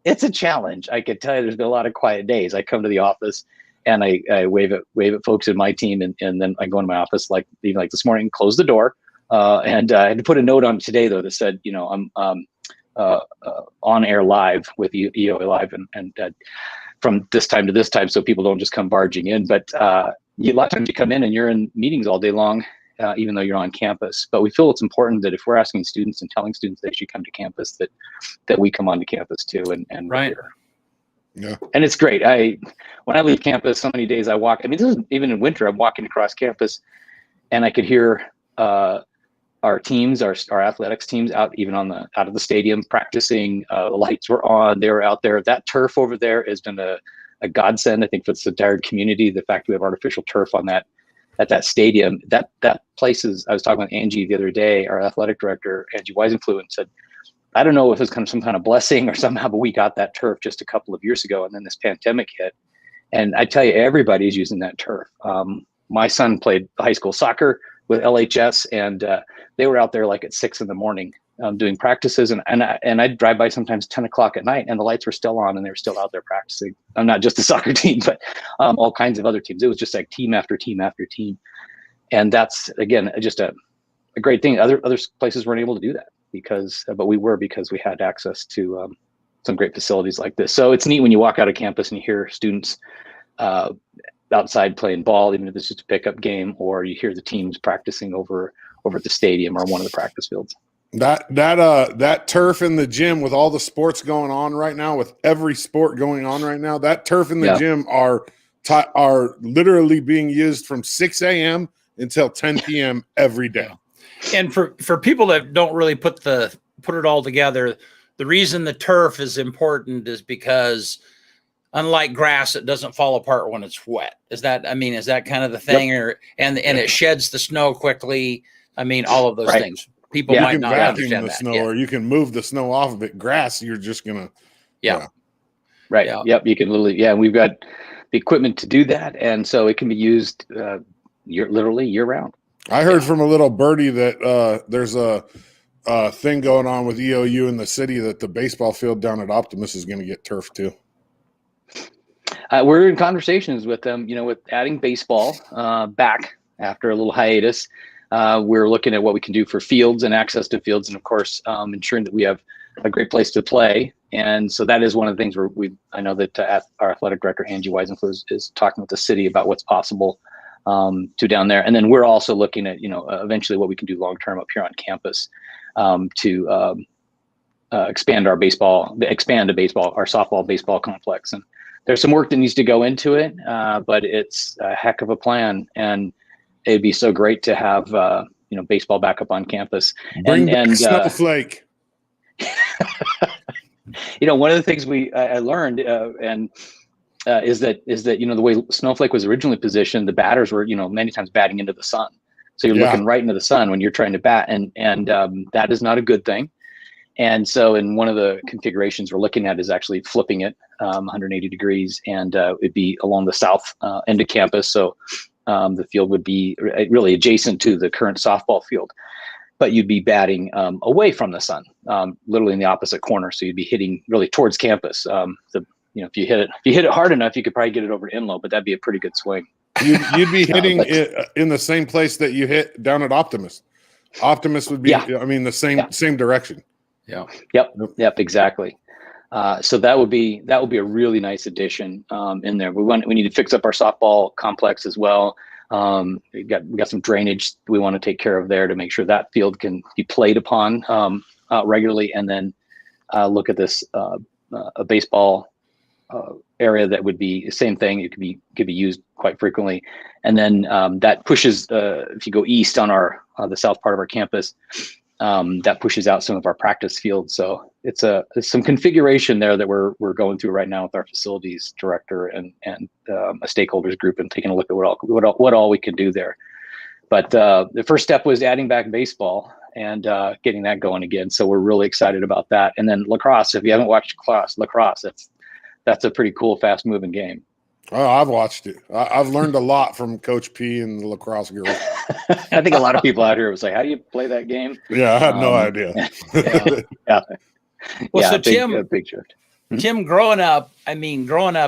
S3: it's a challenge. I could tell you there's been a lot of quiet days. I come to the office and I wave at folks in my team, and then I go into my office, even like this morning, close the door. And I had to put a note on today though that said, I'm on air live with EOAlive, and from this time to this time, so people don't just come barging in. But a lot of times you come in and you're in meetings all day long, even though you're on campus. But we feel it's important that if we're asking students and telling students they should come to campus, that we come onto campus too, and
S1: Right.
S3: we're here.
S2: Yeah.
S3: And it's great. When I leave campus, so many days I walk. I mean, this is even in winter. I'm walking across campus, and I could hear our teams, our athletics teams, out of the stadium practicing. The lights were on. They were out there. That turf over there has been a godsend, I think, for the entire community. The fact we have artificial turf on that at that stadium, that place is. I was talking with Angie the other day, our athletic director, Angie Weisenfluh, and said, I don't know if it's kind of some kind of blessing or somehow, but we got that turf just a couple of years ago, and then this pandemic hit. And I tell you, everybody's using that turf. My son played high school soccer with LHS, and they were out there like at 6 a.m. Doing practices, and I'd drive by sometimes 10 o'clock at night, and the lights were still on, and they were still out there practicing. Not just the soccer team, but all kinds of other teams. It was just like team after team after team, and that's again just a great thing. Other places weren't able to do that but we had access to some great facilities like this. So it's neat when you walk out of campus and you hear students outside playing ball, even if it's just a pickup game, or you hear the teams practicing over at the stadium or one of the practice fields.
S2: That turf in the gym, with all the sports going on right now, with every sport going on right now, that turf in the gym are literally being used from 6 a.m. until 10 p.m. every day.
S1: And for people that don't really put it all together, the reason the turf is important is because, unlike grass, it doesn't fall apart when it's wet. Is that kind of the thing?
S2: Yep.
S1: And it sheds the snow quickly. I mean, all of those
S3: Right.
S1: things. People might not
S2: vacuum
S1: understand
S2: the
S1: that.
S2: snow, or you can move the snow off of it. Grass, you're just gonna.
S1: Yeah.
S3: Right.
S1: Yeah.
S3: Yep. You can literally. Yeah. We've got the equipment to do that, and so it can be used literally year round.
S2: I heard from a little birdie that there's a thing going on with EOU in the city that the baseball field down at Optimus is going to get turf too.
S3: We're in conversations with them, with adding baseball back after a little hiatus. We're looking at what we can do for fields and access to fields, and of course, ensuring that we have a great place to play. And so that is one of the things I know that our athletic director, Angie Weisenfluh, is talking with the city about what's possible to down there. And then we're also looking at, eventually what we can do long-term up here on campus to expand our softball baseball complex. And there's some work that needs to go into it, but it's a heck of a plan. And it'd be so great to have, baseball back up on campus.
S2: Bring back Snowflake.
S3: One of the things I learned, is that the way Snowflake was originally positioned, the batters were many times batting into the sun, so you're looking right into the sun when you're trying to bat, and that is not a good thing. And so in one of the configurations we're looking at is actually flipping it 180 degrees, and it'd be along the south end of campus, so the field would be really adjacent to the current softball field, but you'd be batting away from the sun, literally in the opposite corner, so you'd be hitting really towards campus. If you hit it hard enough, you could probably get it over to Inlow, but that'd be a pretty good swing.
S2: You'd be hitting it in the same place that you hit down at Optimus. Optimus would be, the same direction.
S1: Yeah.
S3: Yep. Exactly. So that would be a really nice addition in there. We need to fix up our softball complex as well. We got some drainage we want to take care of there to make sure that field can be played upon regularly, and then look at this a baseball area that would be the same thing. It could be used quite frequently, and then that pushes if you go east on the south part of our campus, that pushes out some of our practice fields. So it's some configuration there that we're going through right now with our facilities director and a stakeholders group, and taking a look at what all we can do there. But the first step was adding back baseball and getting that going again. So we're really excited about that. And then lacrosse. If you haven't watched lacrosse, that's a pretty cool, fast-moving game.
S2: Oh, I've watched it. I've learned a lot from Coach P and the lacrosse girls.
S3: I think a lot of people out here was like, "How do you play that game?"
S2: Yeah, I had no idea.
S3: Yeah.
S1: Well, so Tim,
S3: big shift.
S1: Tim, growing up,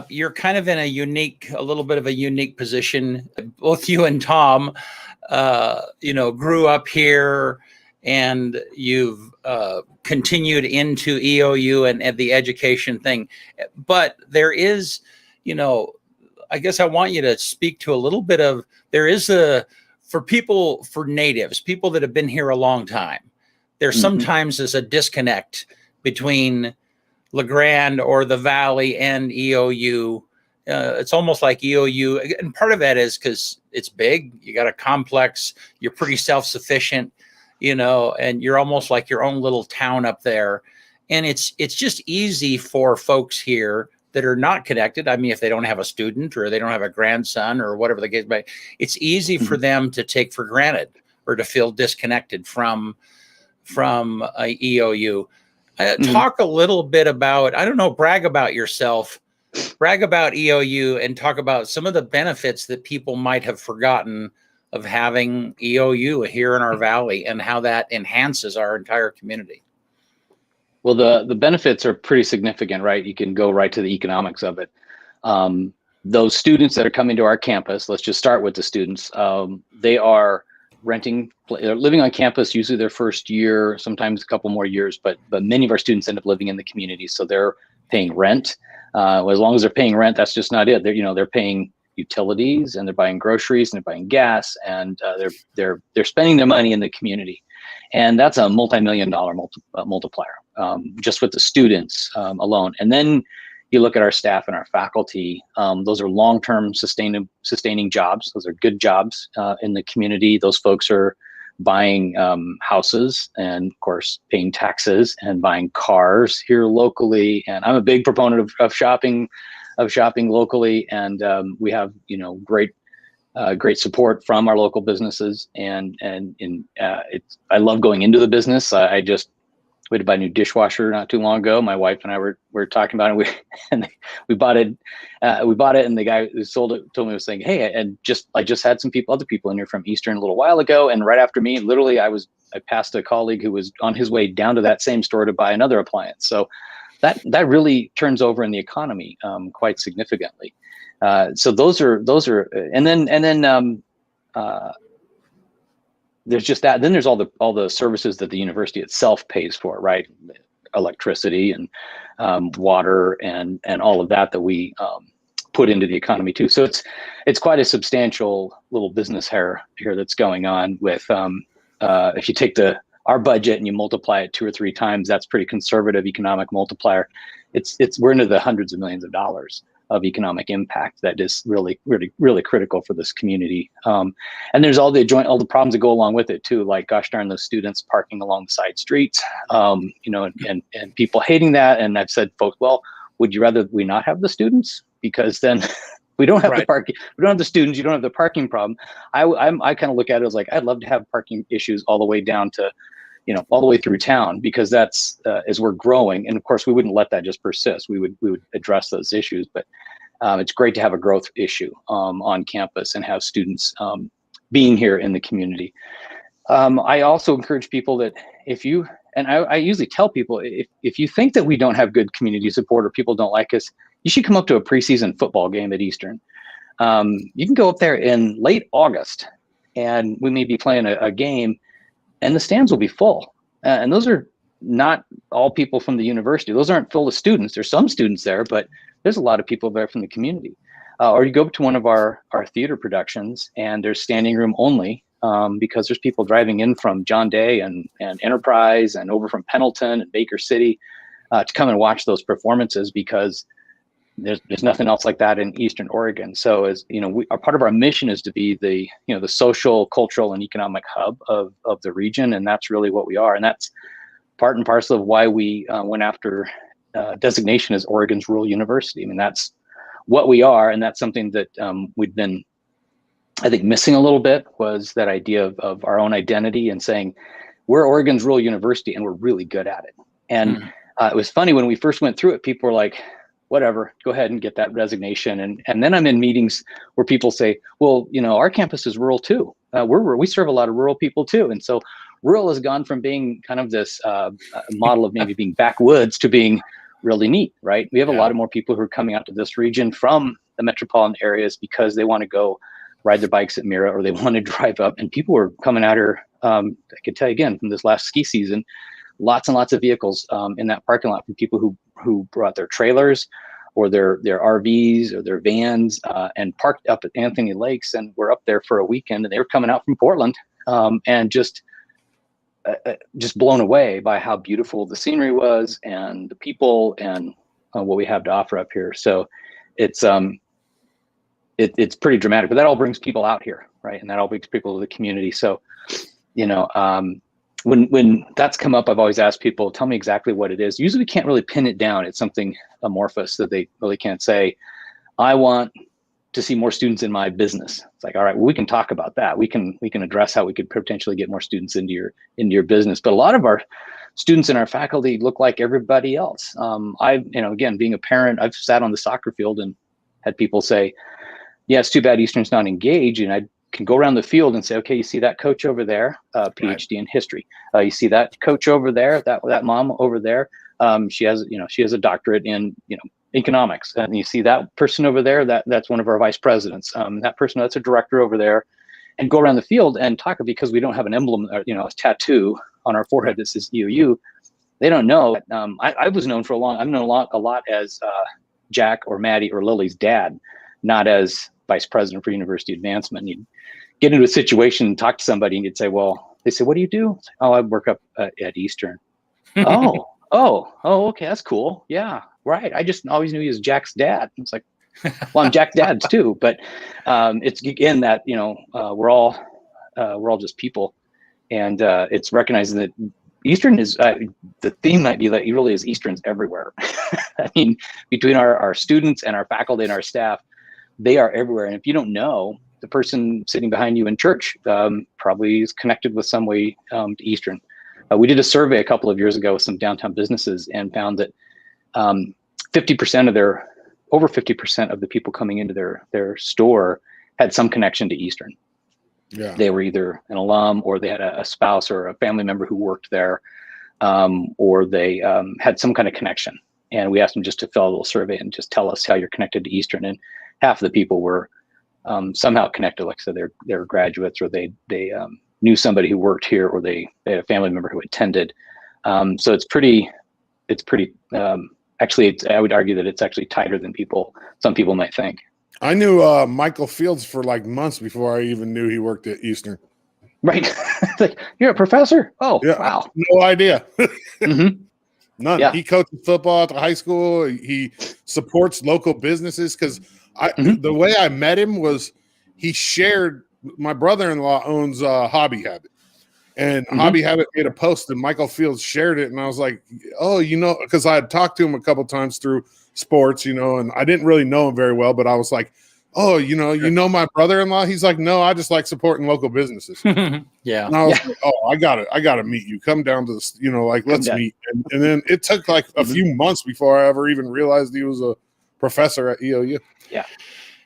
S1: you're kind of in a little bit of a unique position. Both you and Tom, grew up here, and you've continued into EOU and the education thing. But there is, you know, I guess I want you to speak to a little bit of, there is for people, for natives, people that have been here a long time, there sometimes is a disconnect between LeGrand or the Valley and EOU. It's almost like EOU, and part of that is because it's big, you got a complex, you're pretty self-sufficient, you know, and you're almost like your own little town up there. And it's just easy for folks here that are not connected. I mean, if they don't have a student or they don't have a grandson or whatever the case may be, it's easy for them to take for granted or to feel disconnected from EOU. Talk a little bit about, I don't know, brag about yourself, brag about EOU, and talk about some of the benefits that people might have forgotten of having EOU here in our valley and how that enhances our entire community.
S3: Well, the benefits are pretty significant, right? You can go right to the economics of it. Those students that are coming to our campus, let's just start with the students. They are they're living on campus usually their first year, sometimes a couple more years, but many of our students end up living in the community, so they're paying rent. As long as they're paying rent, that's just not it. They're paying utilities, and they're buying groceries, and they're buying gas, and they're spending their money in the community, and that's a multi-million-dollar multiplier just with the students alone. And then you look at our staff and our faculty; those are long-term sustaining jobs. Those are good jobs in the community. Those folks are buying houses and, of course, paying taxes and buying cars here locally. And I'm a big proponent of shopping locally. And we have, great support from our local businesses. And I love going into the business. We had to buy a new dishwasher not too long ago. My wife and I were talking about it. We bought it. And the guy who sold it told me, was saying, "Hey, I just had other people in here from Eastern a little while ago, and right after me, literally, I passed a colleague who was on his way down to that same store to buy another appliance." So that really turns over in the economy quite significantly. So those are, and then. There's just that. Then there's all the services that the university itself pays for, right? Electricity and water and all of that we put into the economy too. So it's quite a substantial little business here that's going on. With if you take our budget and you multiply it 2 or 3 times, that's pretty conservative economic multiplier. We're into the hundreds of millions of dollars of economic impact that is really, really, really critical for this community. And there's all the problems that go along with it too, like, gosh darn, those students parking along the side streets, and people hating that. And I've said, folks, well, would you rather we not have the students? Because then we don't have the parking, we don't have the students, you don't have the parking problem. I kind of look at it as like, I'd love to have parking issues all the way down to, all the way through town, because that's as we're growing. And of course, we wouldn't let that just persist. We would address those issues, but it's great to have a growth issue on campus and have students being here in the community. I also encourage people that I usually tell people, if you think that we don't have good community support or people don't like us, you should come up to a preseason football game at Eastern. You can go up there in late August, and we may be playing a game, and the stands will be full. And those are not all people from the university. Those aren't full of students. There's some students there, but there's a lot of people there from the community. Or you go up to one of our theater productions, and there's standing room only because there's people driving in from John Day and Enterprise and over from Pendleton and Baker City to come and watch those performances, because there's nothing else like that in Eastern Oregon. So as part of our mission is to be the social, cultural, and economic hub of the region, and that's really what we are. And that's part and parcel of why we went after designation as Oregon's Rural University. I mean, that's what we are, and that's something that we've been, I think, missing a little bit, was that idea of our own identity and saying we're Oregon's Rural University and we're really good at it. And it was funny when we first went through it, people were like, whatever, go ahead and get that resignation. And then I'm in meetings where people say, well, our campus is rural too. We serve a lot of rural people too. And so rural has gone from being kind of this model of maybe being backwoods to being really neat, right? We have a lot of more people who are coming out to this region from the metropolitan areas because they want to go ride their bikes at Mira, or they want to drive up. And people were coming out here I can tell you again from this last ski season, lots and lots of vehicles in that parking lot from people who brought their trailers or their RVs or their vans and parked up at Anthony Lakes and were up there for a weekend, and they were coming out from Portland and just blown away by how beautiful the scenery was and the people and what we have to offer up here. So it's pretty dramatic, but that all brings people out here, right? And that all brings people to the community. So, when that's come up, I've always asked people, tell me exactly what it is. Usually we can't really pin it down. It's something amorphous that they really can't say, I want to see more students in my business. It's like, all right, well, we can talk about that. We can address how we could potentially get more students into your business. But a lot of our students and our faculty look like everybody else. Again, being a parent, I've sat on the soccer field and had people say, yeah, it's too bad Eastern's not engaged. And I can go around the field and say, okay, you see that coach over there, PhD in history. You see that coach over there, that mom over there. She has a doctorate in, economics. And you see that person over there, that's one of our vice presidents. That person, that's a director over there. And go around the field and talk, because we don't have an emblem, a tattoo on our forehead that says EOU. They don't know. I was known for I'm known a lot as Jack or Maddie or Lily's dad, not as vice president for university advancement. And you'd get into a situation and talk to somebody and you'd say, well, they say, what do you do? Oh, I work up at Eastern. Oh, okay. That's cool. Yeah, right. I just always knew he was Jack's dad. It's like, well, I'm Jack's dad too, but it's again that, we're all just people, and it's recognizing that Eastern is, the theme might be that it really is Eastern's everywhere. I mean, between our students and our faculty and our staff, they are everywhere. And if you don't know, the person sitting behind you in church probably is connected with some way to Eastern. We did a survey a couple of years ago with some downtown businesses and found that over 50% of the people coming into their store had some connection to Eastern. Yeah. They were either an alum, or they had a spouse or a family member who worked there, or they had some kind of connection. And we asked them just to fill a little survey and just tell us how you're connected to Eastern. And half of the people were somehow connected. Like I said, they're graduates, or they knew somebody who worked here, or they had a family member who attended. So it's pretty. Actually, I would argue that it's actually tighter than some people might think.
S2: I knew Michael Fields for like months before I even knew he worked at Eastern.
S3: Right. Like, you're a professor? Oh, yeah, wow.
S2: No idea.
S3: Mm-hmm.
S2: None. Yeah. He coaches football at the high school. He supports local businesses, because the way I met him was he shared. My brother-in-law owns Hobby Habit, and Hobby Habit made a post, and Michael Fields shared it, and I was like, oh, because I had talked to him a couple times through sports, and I didn't really know him very well, but I was like, oh, my brother-in-law? He's like, no, I just like supporting local businesses.
S1: Yeah.
S2: And I was like, oh, I got to meet you. Come down to this, let's meet. And then it took like a few months before I ever even realized he was a professor at EOU.
S3: Yeah.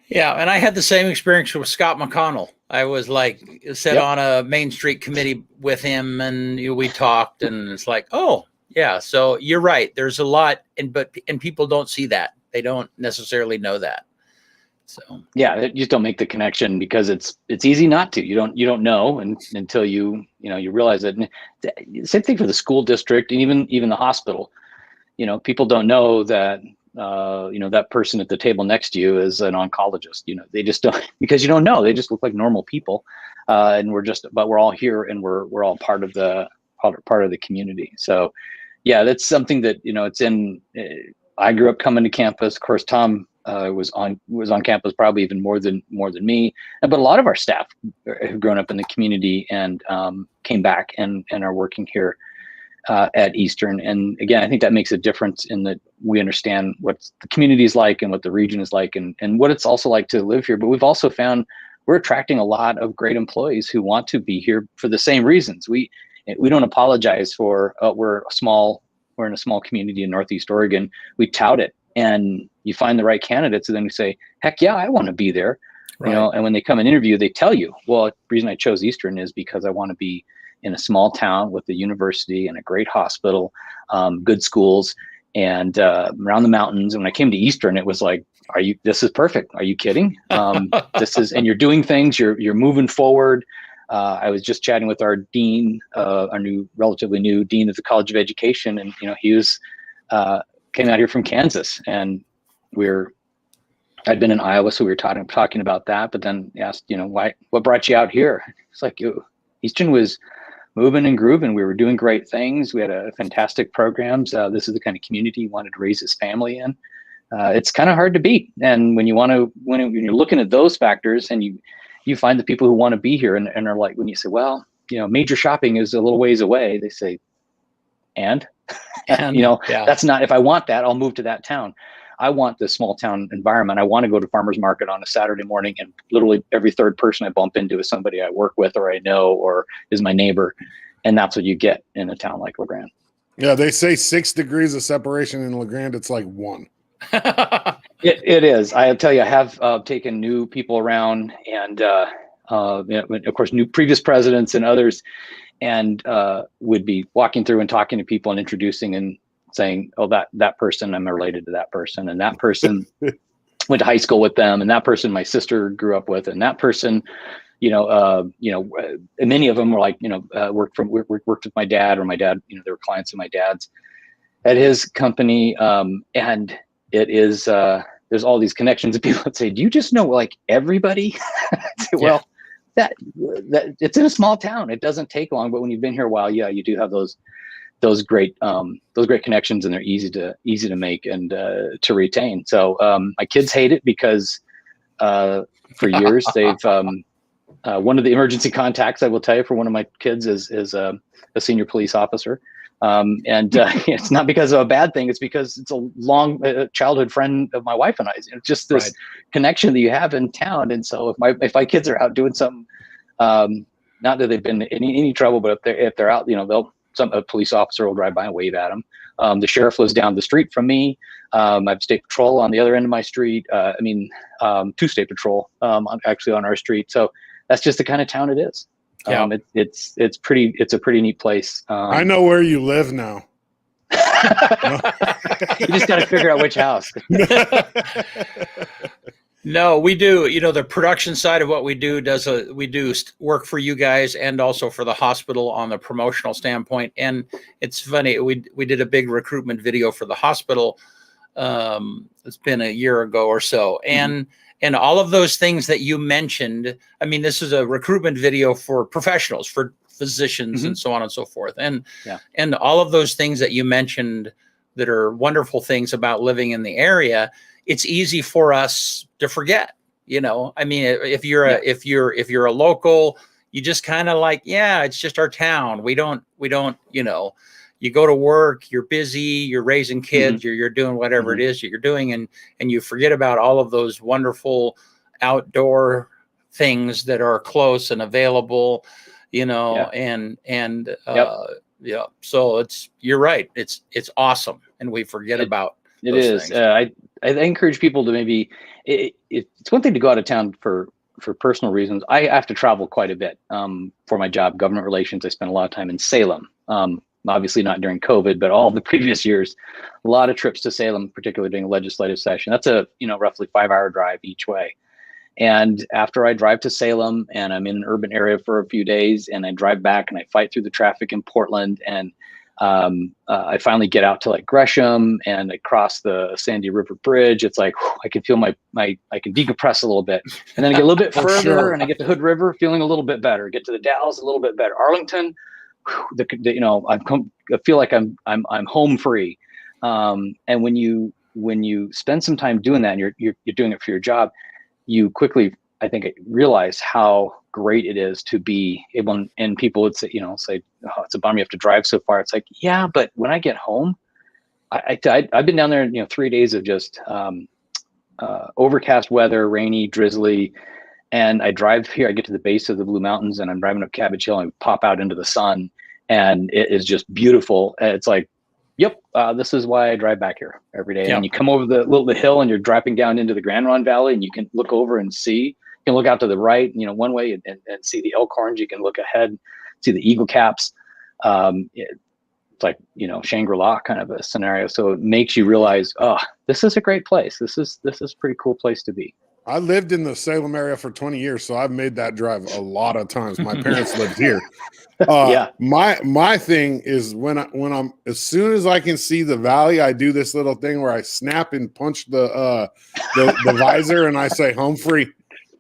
S1: Yeah, and I had the same experience with Scott McConnell. I was on a Main Street committee with him, and we talked, and it's like, oh, yeah. So you're right. There's a lot, and people don't see that. They don't necessarily know that. So
S3: yeah, you just don't make the connection, because it's easy not to. You don't know until you realize it. And same thing for the school district, and even the hospital. People don't know that. That person at the table next to you is an oncologist. They just don't, because you don't know. They just look like normal people, and but we're all here, and we're all part of the community. So, yeah, that's something that it's in. I grew up coming to campus. Of course, Tom was on campus probably even more than me. But a lot of our staff have grown up in the community and came back and are working here at Eastern. And again, I think that makes a difference in that we understand what the community is like and what the region is like, and what it's also like to live here. But we've also found we're attracting a lot of great employees who want to be here for the same reasons. We don't apologize for we're in a small community in Northeast Oregon. We tout it, and you find the right candidates, and then you say, heck yeah, I want to be there. Right. And when they come and interview, they tell you, well, the reason I chose Eastern is because I want to be in a small town with a university and a great hospital, good schools, and around the mountains. And when I came to Eastern, it was like, this is perfect. Are you kidding? And you're doing things, you're moving forward. I was just chatting with our dean, our relatively new dean of the College of Education, and he was came out here from Kansas, and I'd been in Iowa, so we were talking about that. But then he asked, what brought you out here? It's like Easton was moving and grooving. We were doing great things. We had a fantastic programs. This is the kind of community he wanted to raise his family in. It's kind of hard to beat. And when you're looking at those factors, and you find the people who want to be here and are like, when you say, well, major shopping is a little ways away, they say, and that's not, if I want that, I'll move to that town. I want this small town environment. I want to go to farmer's market on a Saturday morning, and literally every third person I bump into is somebody I work with or I know or is my neighbor. And that's what you get in a town like LeGrand.
S2: Yeah, they say 6 degrees of separation in LeGrand. It's like 1.
S3: It is. I'll tell you, I have taken new people around, and of course, new previous presidents and others, and would be walking through and talking to people and introducing and saying, oh, that person, I'm related to that person, and that person went to high school with them, and that person my sister grew up with, and that person, and many of them were like, worked with my dad, or my dad, they were clients of my dad's at his company, and it is there's all these connections, and people would say, do you just know like everybody? Say, well, that it's in a small town. It doesn't take long, but when you've been here a while, you do have those great connections, and they're easy to make and to retain. So my kids hate it because for years they've one of the emergency contacts, I will tell you, for one of my kids is a senior police officer. And it's not because of a bad thing. It's because it's a long childhood friend of my wife and I. It's just this connection that you have in town. And so if my kids are out doing something, not that they've been in any trouble, but if they're out, a police officer will drive by and wave at them. The sheriff lives down the street from me. I have state patrol on the other end of my street. Two state patrol actually on our street. So that's just the kind of town it is.
S1: Yeah.
S3: It's a pretty neat place.
S2: I know where you live now.
S3: You just got to figure out which house.
S1: No, we do. The production side of what we do we do work for you guys and also for the hospital on the promotional standpoint. And it's funny, we did a big recruitment video for the hospital. It's been a year ago or so, and all of those things that you mentioned. I mean, this is a recruitment video for professionals, for physicians, and so on and so forth. And all of those things that you mentioned that are wonderful things about living in the area. It's easy for us to forget, I mean, if you're a local, you just kind of like, it's just our town. We don't, you go to work, you're busy, you're raising kids, you're doing whatever it is that you're doing. And you forget about all of those wonderful outdoor things that are close and available, so you're right. It's awesome. And we forget about
S3: it is. I encourage people to maybe, it's one thing to go out of town for personal reasons. I have to travel quite a bit for my job, government relations. I spent a lot of time in Salem. Obviously not during COVID, but all the previous years, a lot of trips to Salem, particularly during a legislative session. That's a roughly 5-hour drive each way. And after I drive to Salem and I'm in an urban area for a few days, and I drive back and I fight through the traffic in Portland, and I finally get out to like Gresham and I cross the Sandy River Bridge. It's like, I can feel I can decompress a little bit, and then I get a little bit further and I get to Hood River feeling a little bit better, get to the Dalles a little bit better. Arlington, I feel like I'm home free. And when you spend some time doing that, and you're doing it for your job, you quickly, I think, realize how great it is to be able, and people would say, oh, it's a bummer you have to drive so far. It's like, yeah, but when I get home, I've been down there, 3 days of just overcast weather, rainy, drizzly. And I drive here, I get to the base of the Blue Mountains, and I'm driving up Cabbage Hill and pop out into the sun, and it is just beautiful. It's like, yep, this is why I drive back here every day. Yep. And you come over the hill and you're dropping down into the Grand Ronde Valley, and you can look over and see, you can look out to the right, one way and see the elkhorns. You can look ahead, see the eagle caps. It's like, Shangri-La kind of a scenario. So it makes you realize, oh, this is a great place. This is a pretty cool place to be.
S2: I lived in the Salem area for 20 years, so I've made that drive a lot of times. My parents lived here.
S3: Yeah.
S2: My thing is when I'm as soon as I can see the valley, I do this little thing where I snap and punch the visor and I say home free.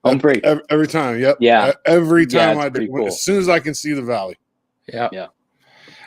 S3: Home free.
S2: Every time. Yep.
S3: Yeah.
S2: Every time
S3: it's
S2: I do.
S3: cool.
S2: As soon as I can see the valley.
S1: Yeah.
S3: Yeah.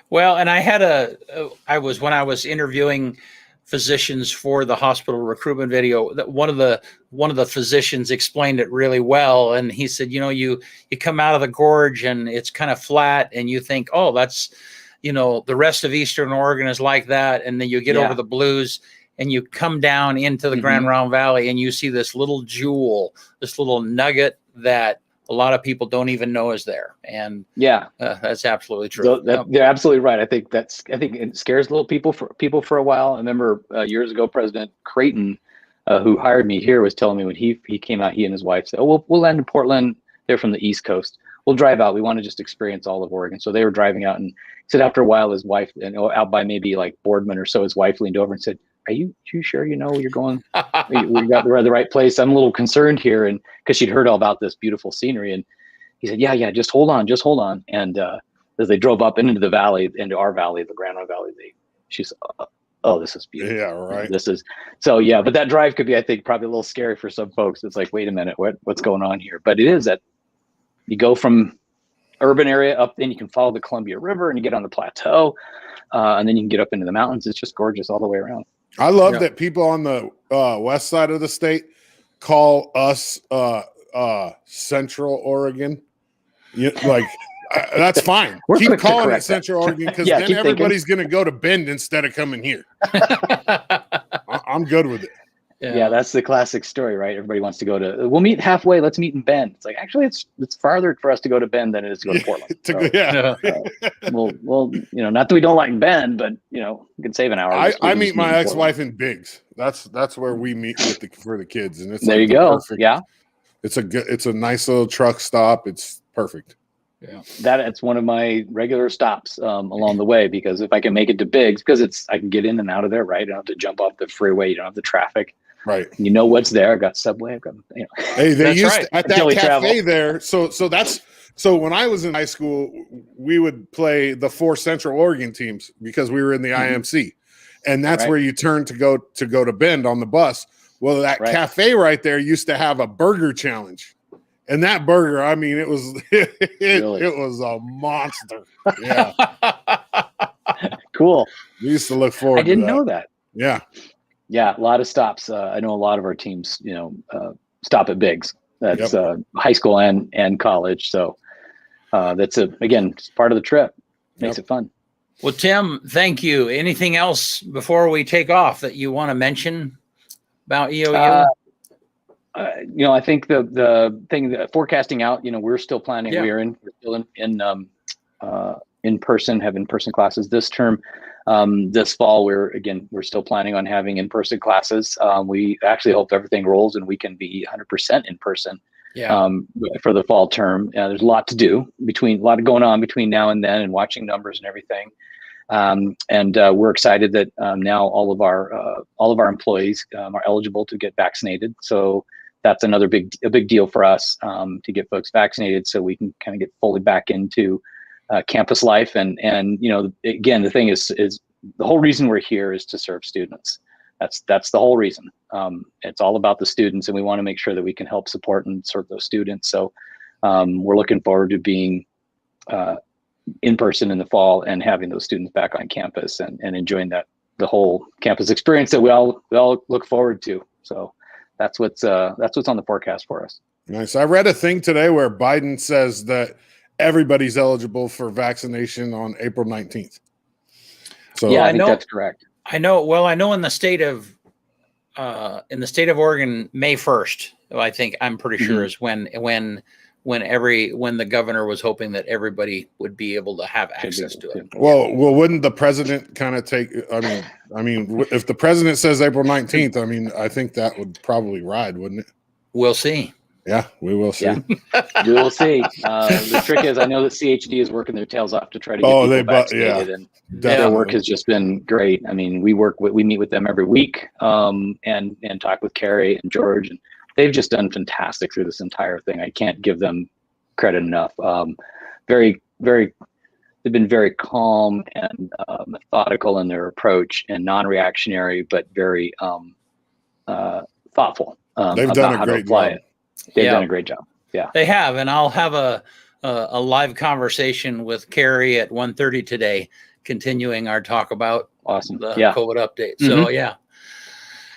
S1: Well, and when I was interviewing physicians for the hospital recruitment video, that one of the physicians explained it really well. And he said, you come out of the gorge and it's kind of flat and you think, oh, that's, the rest of Eastern Oregon is like that. And then you get over the Blues and you come down into the Grand Round Valley and you see this little jewel, this little nugget that a lot of people don't even know is there. And that's absolutely true.
S3: So they're absolutely right. I think it scares little people for a while. I remember years ago, President Creighton, who hired me here, was telling me when he came out, he and his wife said, "Oh, we'll land in Portland. They're from the East Coast. We'll drive out. We want to just experience all of Oregon." So they were driving out, and he said after a while, his wife, and out by maybe like Boardman or so, his wife leaned over and said, "Are you sure you're going? We're at the right place. I'm a little concerned here," and because she'd heard all about this beautiful scenery, and he said, "Yeah, just hold on." And as they drove up into the valley, into our valley, the Grand Round Valley, she said, "Oh, this is beautiful."
S2: Yeah, right.
S3: This is so. Yeah, but that drive could be, I think, probably a little scary for some folks. It's like, wait a minute, what's going on here? But it is that you go from urban area up, then you can follow the Columbia River, and you get on the plateau, and then you can get up into the mountains. It's just gorgeous all the way around.
S2: I love that people on the west side of the state call us Central Oregon. That's fine. Keep calling it Central Oregon because then everybody's going to go to Bend instead of coming here. I'm good with it.
S3: Yeah, that's the classic story, right? Everybody wants to go to. We'll meet halfway. Let's meet in Bend. It's like, actually, it's farther for us to go to Bend than it is to go to Portland. Well, not that we don't like Bend, but we can save an hour.
S2: I meet my ex-wife in Biggs. That's where we meet for the kids, and it's
S3: there you go.
S2: Perfect.
S3: Yeah,
S2: it's a nice little truck stop. It's perfect.
S3: Yeah, that's one of my regular stops along the way, because if I can make it to Biggs, because I can get in and out of there, right? I don't have to jump off the freeway. You don't have the traffic.
S2: Right.
S3: You know what's there. I've got Subway. I've got,
S2: Hey, they used to, at that cafe
S3: travel
S2: there. So when I was in high school, we would play the 4 Central Oregon teams because we were in the IMC, and that's where you turn to go to Bend on the bus. Well, that cafe right there used to have a burger challenge, and that burger, I mean, it was it was a monster. Yeah.
S3: Cool.
S2: We used to look forward.
S3: I didn't know that.
S2: Yeah.
S3: Yeah, a lot of stops. I know a lot of our teams, stop at Biggs. That's high school and college. So that's again, it's part of the trip. Makes it fun.
S1: Well, Tim, thank you. Anything else before we take off that you want to mention about EOU?
S3: I think the thing that forecasting out, we're still planning. Yeah. We're still in person, have in-person classes this term. This fall, we're still planning on having in-person classes. We actually hope everything rolls and we can be 100% in person for the fall term. There's a lot to do a lot going on between now and then, and watching numbers and everything. And we're excited that now all of our employees are eligible to get vaccinated. So that's a big deal for us to get folks vaccinated, so we can kind of get fully back into campus life. And again, the thing is the whole reason we're here is to serve students. That's the whole reason. It's all about the students, and we want to make sure that we can help support and serve those students. So we're looking forward to being in person in the fall and having those students back on campus and enjoying the whole campus experience that we all look forward to. So that's what's on the forecast for us.
S2: Nice. I read a thing today where Biden says that everybody's eligible for vaccination on April 19th. So
S3: yeah, I think that's correct.
S1: I know. Well, I know in the state of Oregon, May 1st, I'm pretty sure is when the governor was hoping that everybody would be able to have access to it.
S2: Well, wouldn't the president kind of take? I mean, if the president says April 19th, I think that would probably ride, wouldn't it?
S1: We'll see.
S2: Yeah, we will see.
S3: Yeah. We will see. The trick is, I know that CHD is working their tails off to try to get people vaccinated, and their work has just been great. I mean, we meet with them every week, and talk with Carrie and George, and they've just done fantastic through this entire thing. I can't give them credit enough. Very, very, they've been very calm and methodical in their approach, and non-reactionary, but very thoughtful.
S2: They've
S3: about
S2: done a
S3: how to
S2: great
S3: apply
S2: job.
S3: it. They've done a great job. Yeah,
S1: they have, and I'll have a live conversation with Carrie at 1:30 today, continuing our talk about
S3: awesome.
S1: the
S3: Yeah,
S1: COVID update. So yeah,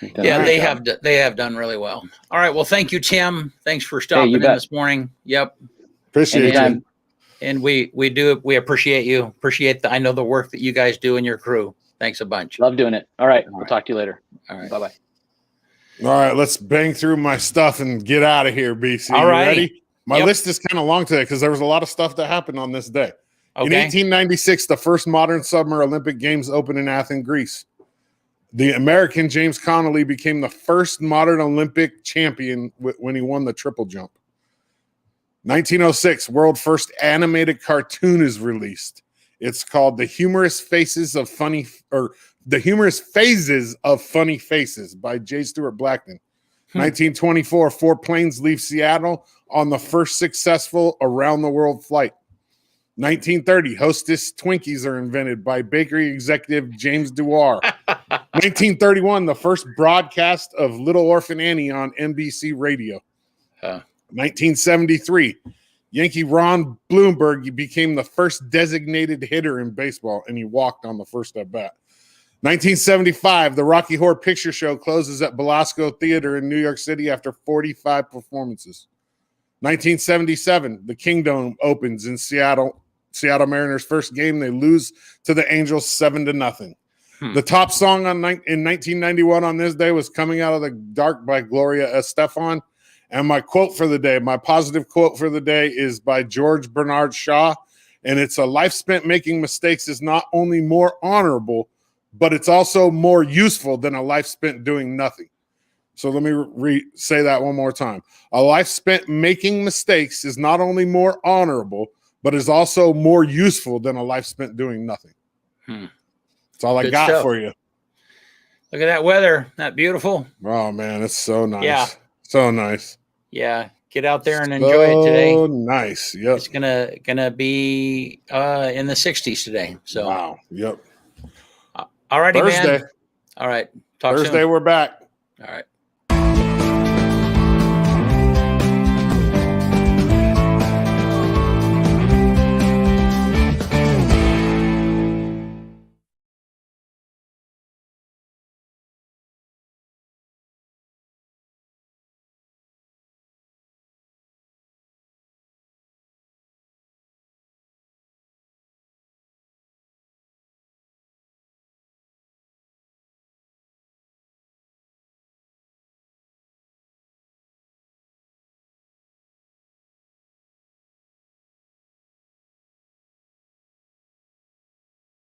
S3: They've done a
S1: yeah,
S3: great
S1: they
S3: job.
S1: have done really well. All right, well, thank you, Tim. Thanks for stopping in
S3: bet.
S1: this morning. Yep,
S2: Appreciate
S3: Anytime.
S2: you.
S1: and we appreciate you. Appreciate I know the work that you guys do and your crew. Thanks a bunch.
S3: Love doing it. All right,
S1: All
S3: we'll
S1: right.
S3: talk to you later.
S1: All right.
S3: Bye bye.
S2: All right, let's bang through my stuff and get out of here, BC.
S1: All
S2: You
S1: righty.
S2: ready? My list is kind of long today because there was a lot of stuff that happened on this day. In
S1: Okay.
S2: 1896, the first modern summer Olympic Games opened in Athens, Greece. The American James Connolly became the first modern Olympic champion when he won the triple jump. 1906, world first animated cartoon is released. It's called The Humorous Phases of Funny Faces by J. Stewart Blackman. 1924, 4 planes leave Seattle on the first successful around-the-world flight. 1930, Hostess Twinkies are invented by bakery executive James Dewar. 1931, the first broadcast of Little Orphan Annie on NBC radio. 1973, Yankee Ron Bloomberg became the first designated hitter in baseball, and he walked on the first at bat. 1975, the Rocky Horror Picture Show closes at Belasco Theater in New York City after 45 performances. 1977, the Kingdome opens in Seattle. Seattle Mariners' first game, they lose to the Angels 7-0. The top song in 1991 on this day was Coming Out of the Dark by Gloria Estefan. And my quote for the day, my positive quote for the day is by George Bernard Shaw. And it's a life spent making mistakes is not only more honorable, but it's also more useful than a life spent doing nothing. So let me say that one more time. A life spent making mistakes is not only more honorable, but is also more useful than a life spent doing nothing. That's all I
S1: Good
S2: got
S1: stuff.
S2: for you.
S1: Look at that weather. That beautiful.
S2: Oh, man, it's so nice.
S1: Yeah.
S2: So nice.
S1: Yeah. Get out there and enjoy it today.
S2: So nice. Yep.
S1: It's gonna be in the 60s today. So
S2: Wow. Yep.
S1: all righty,
S2: Thursday.
S1: man. All right. Talk
S2: Thursday,
S1: soon.
S2: we're back.
S1: All right.